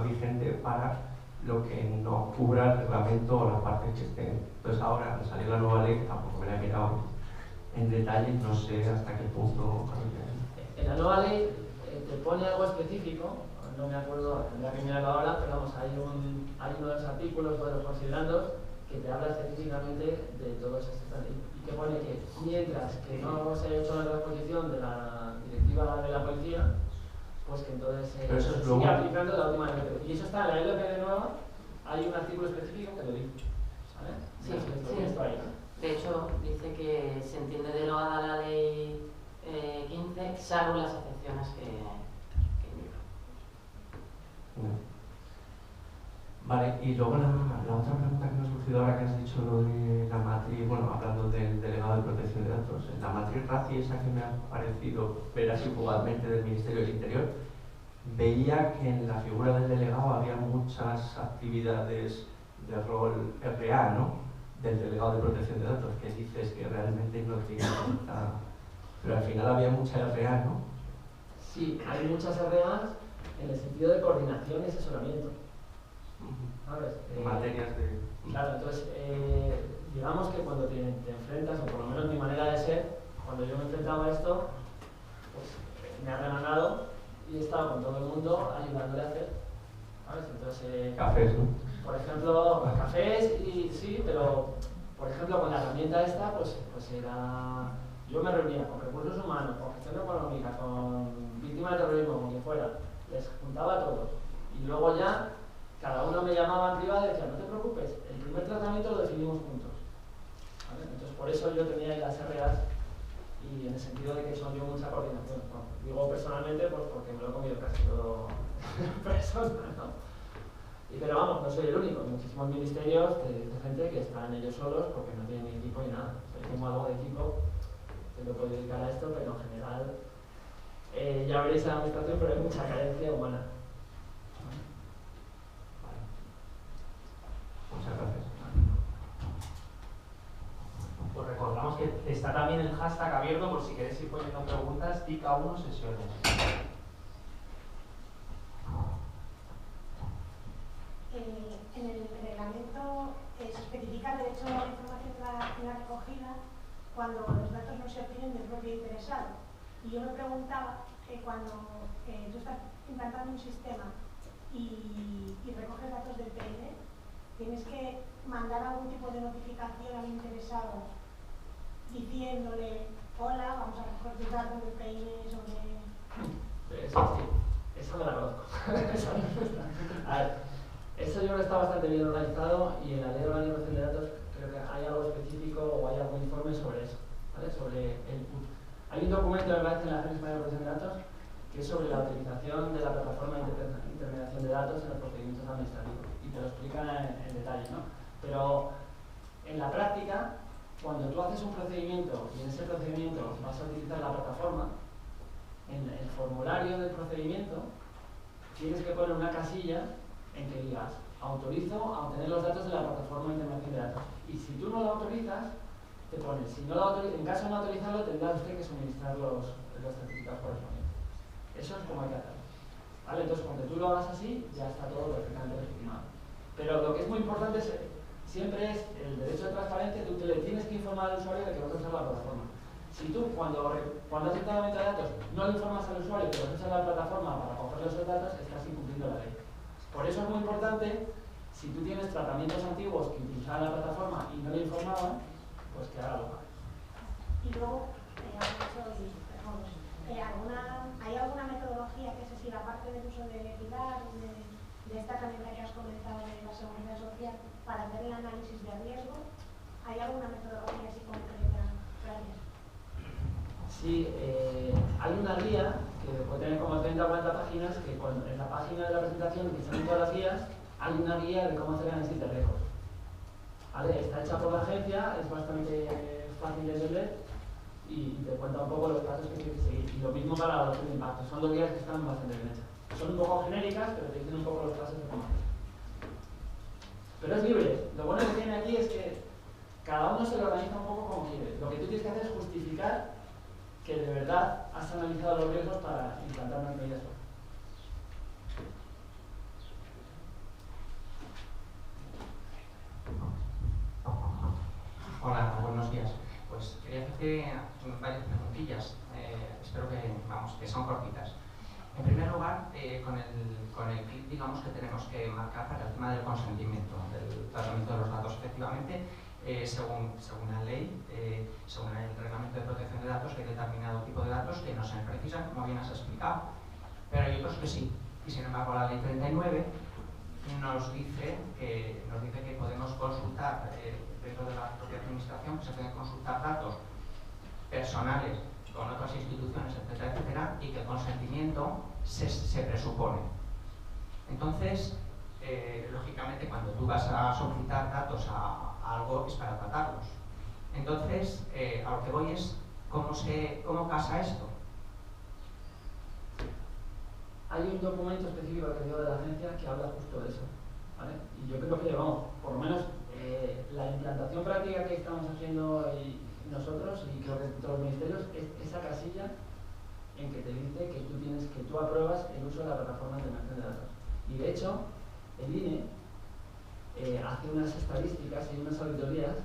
vigente para lo que no cubra el reglamento o la parte que esté. Entonces ahora, al salir la nueva ley, que tampoco me la he mirado en detalle, no sé hasta qué punto. En la nueva ley te pone algo específico, no me acuerdo, tendría que mirarlo ahora, pero vamos, hay uno de los artículos de los considerandos que te habla específicamente de todos estos y que pone que mientras que no se haya hecho la transposición de la directiva de la policía, pues que entonces se sigue aplicando la última LPD. Y eso está en la LPD nueva, hay un artículo específico que lo dice. ¿Vale? Sí, sí. Esto ahí, ¿no? De hecho, dice que se entiende derogada la ley 15, salvo las excepciones que indica. Vale, y luego la otra pregunta que me ha surgido ahora que has dicho lo de la matriz, bueno, hablando del delegado de protección de datos, la matriz RACI, esa que me ha parecido ver así jugadamente del Ministerio del Interior, veía que en la figura del delegado había muchas actividades de rol RA, ¿no? Del delegado de protección de datos, que dices que realmente no tiene tanta... Pero al final había mucha RA, ¿no? Sí, hay muchas RAs en el sentido de coordinación y asesoramiento. ¿Sabes? Materias de... Claro, entonces, digamos que cuando te enfrentas, o por lo menos mi manera de ser, cuando yo me enfrentaba a esto, pues me ha ganado y he estado con todo el mundo ayudándole a hacer. ¿Sabes? Entonces, cafés, ¿no? Por ejemplo, cafés y sí, pero por ejemplo con la herramienta esta, pues era... Yo me reunía con recursos humanos, con gestión económica, con víctimas de terrorismo, con quien fuera, y les juntaba a todos. Y luego ya, cada uno me llamaba en privado y decía, no te preocupes, el primer tratamiento lo definimos juntos. ¿Vale? Entonces, por eso yo tenía ahí las RAs y en el sentido de que son yo mucha coordinación. Bueno, digo personalmente, pues porque me lo he comido casi todo personas, ¿no? Pero vamos, no soy el único, hay muchísimos ministerios de gente que están ellos solos porque no tienen ni equipo ni nada. O sea, yo tengo algo de equipo que me puedo dedicar a esto, pero en general ya veréis la administración, pero hay mucha carencia humana. Vale. Muchas gracias. Pues recordamos que está también el hashtag abierto por si queréis ir poniendo preguntas, TIC-A1 sesiones. En el reglamento se especifica el derecho a la información en la recogida cuando los datos no se obtienen del propio interesado. Y yo me preguntaba que cuando tú estás implantando un sistema y recoges datos del PIN, tienes que mandar algún tipo de notificación al interesado diciéndole, hola, vamos a recoger tus datos del PIN sobre... Eso sí, eso me la conozco. A ver, eso yo creo que está bastante bien organizado y en la ley de organización de datos creo que hay algo específico o hay algún informe sobre eso, ¿vale? Hay un documento que aparece en la Agencia Española de Protección de Datos que es sobre la utilización de la plataforma de intermediación de datos en los procedimientos administrativos y te lo explica en detalle, ¿no? Pero en la práctica, cuando tú haces un procedimiento y en ese procedimiento vas a utilizar la plataforma, en el formulario del procedimiento tienes que poner una casilla en que digas autorizo a obtener los datos de la plataforma de intermediación de datos. Y si tú no lo autorizas, te pones, si no lo en caso de no autorizarlo, tendrá usted que suministrar los certificados correspondientes. Eso es como hay que hacerlo. ¿Vale? Entonces, cuando tú lo hagas así, ya está todo perfectamente legitimado. Pero lo que es muy importante siempre es el derecho de transparencia. Tú le tienes que informar al usuario de que vas a usar la plataforma. Si tú, cuando haces el tratamiento de datos, no le informas al usuario que vas a usar la plataforma para coger esos datos, estás incumpliendo la ley. Por eso es muy importante, si tú tienes tratamientos antiguos que utilizaban la plataforma y no le informaban, pues que haga lo que haga. Y luego, ¿hay alguna metodología que se siga aparte del uso de Pilar, de esta herramienta que has comentado de la seguridad social, para hacer el análisis de riesgo? ¿Hay alguna metodología así concreta para eso? Sí, hay una guía que puede tener como 30 o 40 páginas que en la página de la presentación, que están todas las guías, hay una guía de cómo hacer análisis de riesgos. ¿Vale? Está hecha por la agencia, es bastante fácil de leer y te cuenta un poco los pasos que tienes que seguir. Y lo mismo para la evaluación de impacto, son dos guías que están bastante bien hechas. Son un poco genéricas, pero te dicen un poco los pasos de cómo hacer. Pero es libre. Lo bueno que tiene aquí es que cada uno se lo organiza un poco como quiere. Lo que tú tienes que hacer es justificar que de verdad has analizado los riesgos para implantar unas medidas. Hola, buenos días. Pues quería hacerte varias preguntillas. Espero que son cortitas. En primer lugar, con el clic, digamos, que tenemos que marcar para el tema del consentimiento, del tratamiento de los datos. Efectivamente, según la ley, según el reglamento de protección de datos, hay determinado tipo de datos que no se precisan, como bien has explicado, pero hay otros que sí. Y sin embargo, la ley 39 nos dice que podemos consultar dentro de la propia administración, que se pueden consultar datos personales con otras instituciones, etcétera, etcétera, y que el consentimiento se presupone. Entonces, lógicamente, cuando tú vas a solicitar datos a algo es para tratarlos. Entonces, a lo que voy es cómo casa esto. Hay un documento específico que dio de la agencia que habla justo de eso, ¿vale? Y yo creo que vamos, por lo menos la implantación práctica que estamos haciendo nosotros y creo que todos los ministerios es esa casilla en que te dice que tú apruebas el uso de la plataforma de intermediación de datos. Y de hecho, el INE hace unas estadísticas y unas auditorías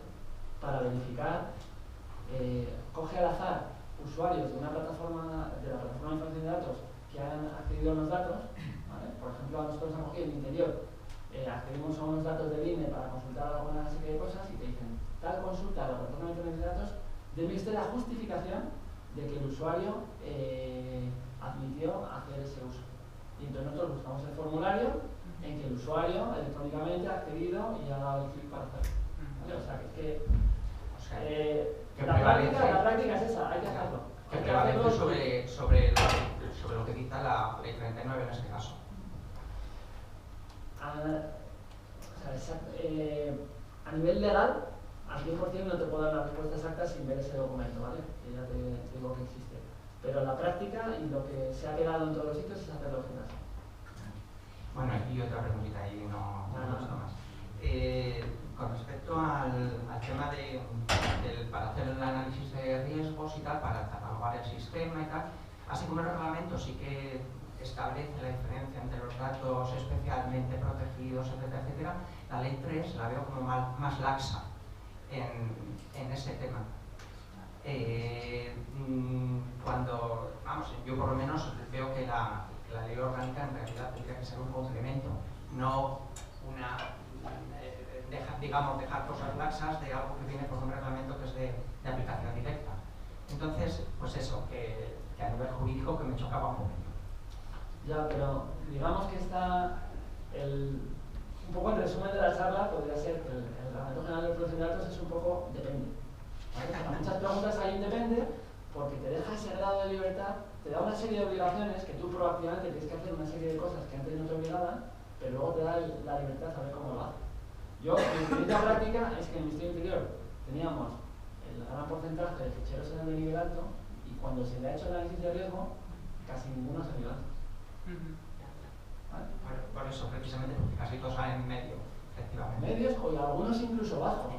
para verificar, coge al azar usuarios de la plataforma de información de datos que han accedido a los datos, ¿vale? Por ejemplo, a nosotros han cogido en el interior, accedimos a unos datos del INE para consultar alguna serie de cosas y te dicen, tal consulta a la plataforma de intermediación de datos debe ser la justificación de que el usuario admitió hacer ese uso. Y entonces nosotros buscamos el formulario en que el usuario electrónicamente ha accedido y ha dado el clic para hacerlo. ¿Vale? O sea, que la práctica es esa, hay que hacerlo. Que prevalece sobre lo que dicta la ley 39 en este caso. A nivel legal, al 100% no te puedo dar una respuesta exacta sin ver ese documento, ¿vale? Que ya te digo que existe. Pero la práctica y lo que se ha quedado en todos los sitios es hacerlo en caso. Bueno, y otra preguntita ahí, no gusta más. Con respecto al tema para hacer el análisis de riesgos y tal, para catalogar el sistema y tal, así como el reglamento sí que establece la diferencia entre los datos especialmente protegidos, etcétera, etcétera, la ley 3 la veo como más laxa en ese tema. Cuando, vamos, yo por lo menos veo que la ley orgánica en realidad tendría que ser un complemento, no una, dejar cosas laxas de algo que viene por un reglamento que es de aplicación directa. Entonces, pues eso, que a nivel jurídico que me chocaba un poquito. Ya, pero digamos que un poco el resumen de la charla podría ser que el Reglamento General de Protección de Datos es un poco depende. ¿Vale? Para muchas preguntas hay un depende porque te deja ese grado de libertad, te da una serie de obligaciones que tú proactivamente tienes que hacer una serie de cosas que antes no te obligaban, pero luego te da la libertad de saber cómo lo haces. Yo, mi experiencia práctica es que en el Ministerio Interior teníamos el gran porcentaje de ficheros eran de nivel alto y cuando se le ha hecho el análisis de riesgo, casi ninguno se dio. ¿Vale? Por eso, precisamente, porque casi todos salen en medio, efectivamente. Medios o algunos incluso bajos.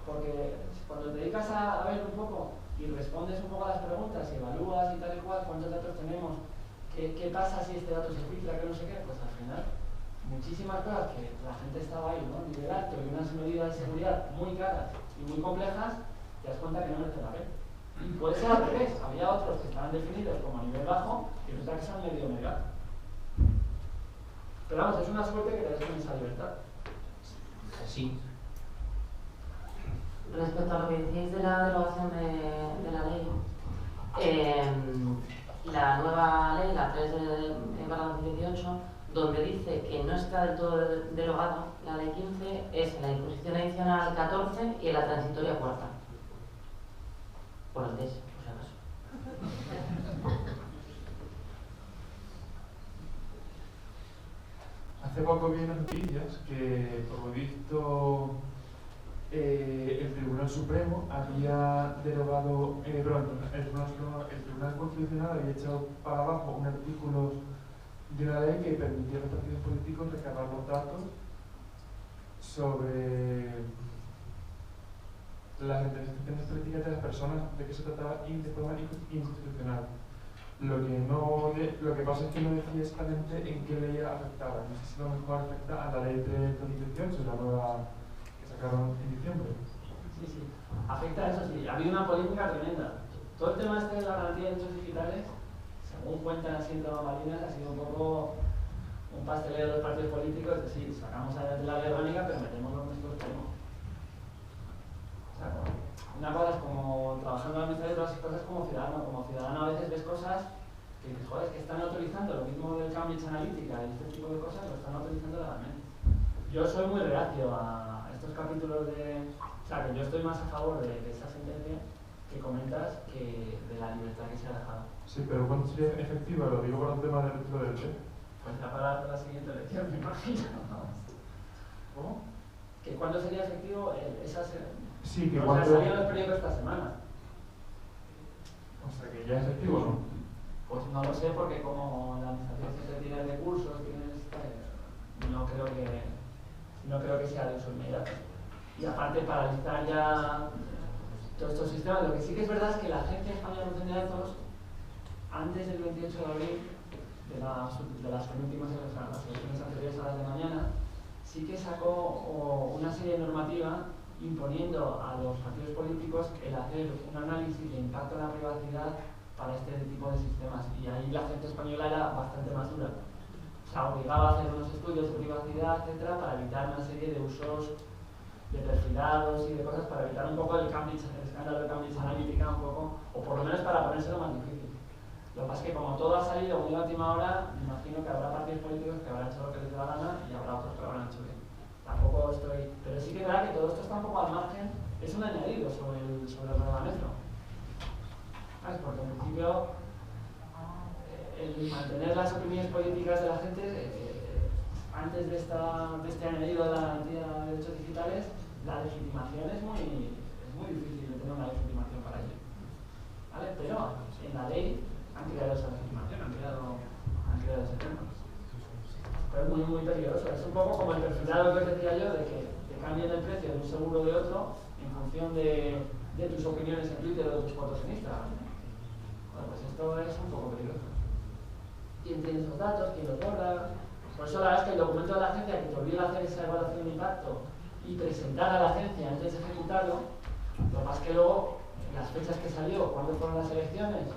Porque cuando te dedicas a ver un poco y respondes un poco a las preguntas y evalúas y tal y cual, cuántos datos tenemos, qué pasa si este dato se filtra, que no sé qué, pues al final muchísimas cosas que la gente estaba ahí, ¿no? Nivel alto y unas medidas de seguridad muy caras y muy complejas, te das cuenta que no merece la pena. Y puede ser al revés, había otros que estaban definidos como a nivel bajo y resulta que son medio alto. Pero vamos, es una suerte que te des con esa libertad. Sí. Respecto a lo que decíais de la derogación de la ley, la nueva ley, la 3/2018, donde dice que no está del todo derogada la ley 15, es en la disposición adicional 14 y en la transitoria 4. Por el TES, por si acaso. Hace poco vi en las noticias que, por lo visto, el Tribunal Supremo había derogado, el Tribunal Constitucional había echado para abajo un artículo de una ley que permitía a los partidos políticos recabar los datos sobre las representaciones políticas de las personas de que se trataba de forma inconstitucional. Lo que pasa es que no decía exactamente en qué ley afectaba. No sé si a lo mejor afecta a la ley de 2018, la nueva que sacaron en diciembre. Sí. Afecta a eso, sí. Ha habido una polémica tremenda. Todo el tema de la garantía de derechos digitales, según cuentan así entre bambalinas, ha sido un poco un pasteleo de los partidos políticos, es decir, sacamos adelante la ley orgánica, pero metemos lo que nosotros queremos. O sea, una cosa es como trabajando en la administración de otras cosas como ciudadano. Como ciudadano a veces ves cosas que dices, joder, es que están autorizando lo mismo del Cambridge Analytica y este tipo de cosas, lo están autorizando legalmente. Yo soy muy reacio a estos capítulos de... O sea, que yo estoy más a favor de esa sentencia que comentas que de la libertad que se ha dejado. Sí, pero ¿cuándo sería efectiva? Lo digo por el tema del retiro del T. Pues ya para la siguiente elección, me imagino. ¿Cómo? ¿Que cuándo sería efectivo esas... Sí, que no, cuando... O sea, salió en el periódico esta semana. O sea, que ya es efectivo, ¿no? Pues no lo sé, porque como la administración siempre tiene recursos, no creo que sea de uso inmediato. Y aparte, paralizar ya todos estos sistemas, lo que sí que es verdad es que la Agencia Española de Protección de Datos, antes del 28 de abril, de las penúltimas elecciones anteriores a las de mañana, sí que sacó una serie de normativa imponiendo a los partidos políticos el hacer un análisis de impacto en la privacidad para este tipo de sistemas. Y ahí la Agencia Española era bastante más dura. O sea, obligaba a hacer unos estudios de privacidad, etcétera, para evitar una serie de usos de perfilados y de cosas, para evitar un poco el escándalo de Cambridge Analytica, un poco, o por lo menos para ponérselo más difícil. Lo que pasa es que como todo ha salido muy a última hora, me imagino que habrá partidos políticos que habrán hecho lo que les dé la gana y habrá otros que lo habrán hecho bien. Tampoco estoy... Pero sí que es verdad que todo esto está un poco al margen, es un añadido sobre el reglamento. ¿Sabes? Porque en principio el mantener las opiniones políticas de la gente antes de este añadido de la garantía de derechos digitales, la legitimación es muy difícil de tener una legitimación para ello. ¿Vale? Pero en la ley han creado esa legitimación, han creado ese tema. Pero es muy peligroso. Es un poco como el perfilado que os decía yo de que te cambien el precio de un seguro de otro en función de tus opiniones en Twitter o de tus fotos en Instagram. Bueno, pues esto es un poco peligroso. ¿Quién tiene esos datos? ¿Quién los borra? Por eso la verdad es que el documento de la agencia que te obliga a hacer esa evaluación de impacto y presentar a la agencia antes de ejecutarlo, lo más que luego, las fechas que salió, cuándo fueron las elecciones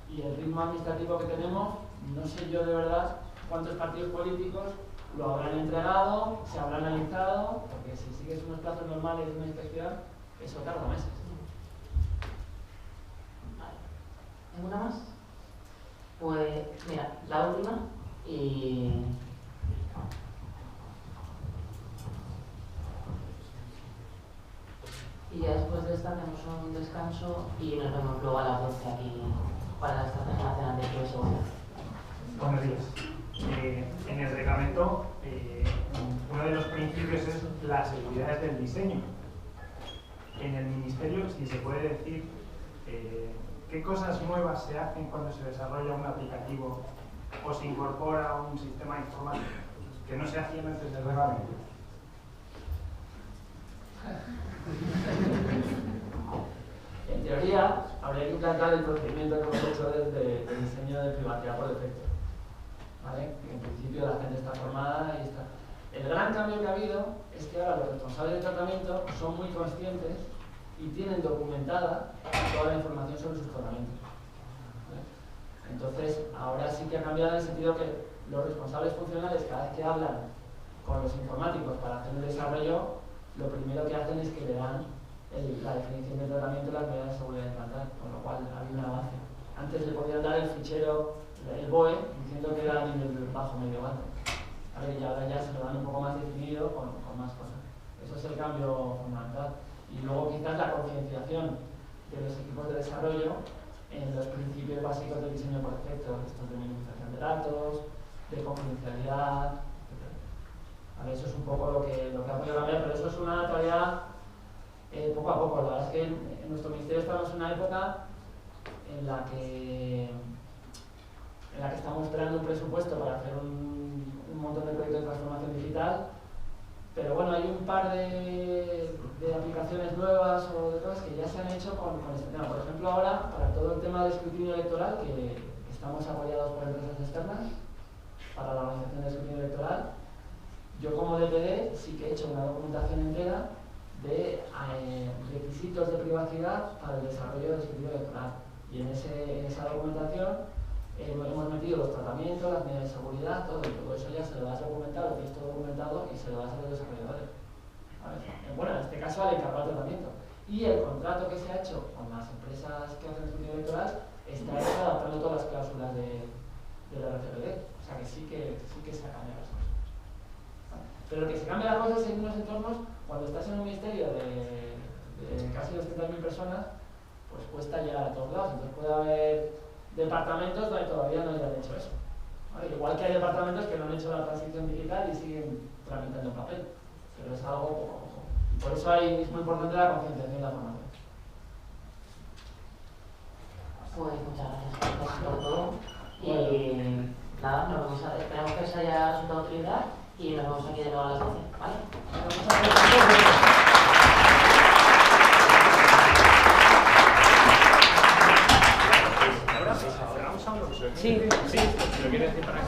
y el ritmo administrativo que tenemos, no sé yo de verdad cuántos partidos políticos lo habrán entregado, se habrán analizado, porque si sigues unos plazos normales de una inspección, eso tarda meses. ¿Ninguna más? Pues mira, la última y ya después de esta tenemos un descanso y nos vemos luego a las 12 aquí para la Estrategia Nacional de Ciberseguridad. Buenos días. En el reglamento, uno de los principios es la seguridad del diseño. En el Ministerio, si se puede decir, ¿qué cosas nuevas se hacen cuando se desarrolla un aplicativo o se incorpora un sistema informático que no se hacían antes del reglamento? En teoría, habría que implantar el procedimiento que hemos hecho de diseño de privacidad por defecto. ¿Vale? En principio la gente está formada y está. El gran cambio que ha habido es que ahora los responsables de tratamiento son muy conscientes y tienen documentada toda la información sobre sus tratamientos. ¿Vale? Entonces, ahora sí que ha cambiado en el sentido que los responsables funcionales, cada vez que hablan con los informáticos para hacer el desarrollo, lo primero que hacen es que le dan la definición de tratamiento y las medidas de seguridad implantadas, con lo cual ha habido un avance. Antes le podían dar el fichero, el BOE, diciendo que era a nivel bajo, medio alto. Y ahora ya se lo dan un poco más definido con más cosas. Eso es el cambio fundamental. Y luego quizás la concienciación de los equipos de desarrollo en los principios básicos del diseño por defecto, estos de minimización de datos, de confidencialidad, etc. Vale, eso es un poco lo que ha podido cambiar, pero eso es una tarea poco a poco. La verdad es que en nuestro ministerio estamos en una época en la que estamos esperando un presupuesto para hacer un montón de proyectos de transformación digital, pero bueno, hay un par de aplicaciones nuevas o de cosas que ya se han hecho con este tema. Por ejemplo, ahora, para todo el tema de escrutinio electoral, que estamos apoyados por empresas externas para la organización de escrutinio electoral, yo como DPD sí que he hecho una documentación entera de requisitos de privacidad para el desarrollo del escrutinio electoral. Y en esa documentación hemos metido los tratamientos, las medidas de seguridad, todo eso ya se lo das documentado, lo tienes todo documentado y se lo das a los desarrolladores. ¿Vale? Bueno, en este caso al encargado del tratamiento. Y el contrato que se ha hecho con las empresas que hacen escrutinio electoral está hecho adaptando todas las cláusulas de la RGPD. O sea que sí que se ha cambiado las cosas. ¿Vale? Pero lo que se cambia las cosas en unos entornos, cuando estás en un ministerio de casi 200.000 personas, pues cuesta llegar a todos lados. Entonces puede haber departamentos donde todavía no hayan hecho eso. ¿Vale? Igual que hay departamentos que no han hecho la transición digital y siguen tramitando en papel. Pero es algo poco a poco. Y por eso es muy importante la concienciación y la formación. Pues muchas gracias por todo. Y nada, esperamos que os haya resultado de utilidad y nos vemos aquí de nuevo a las 12. ¿Vale? Sí, lo quiero decir para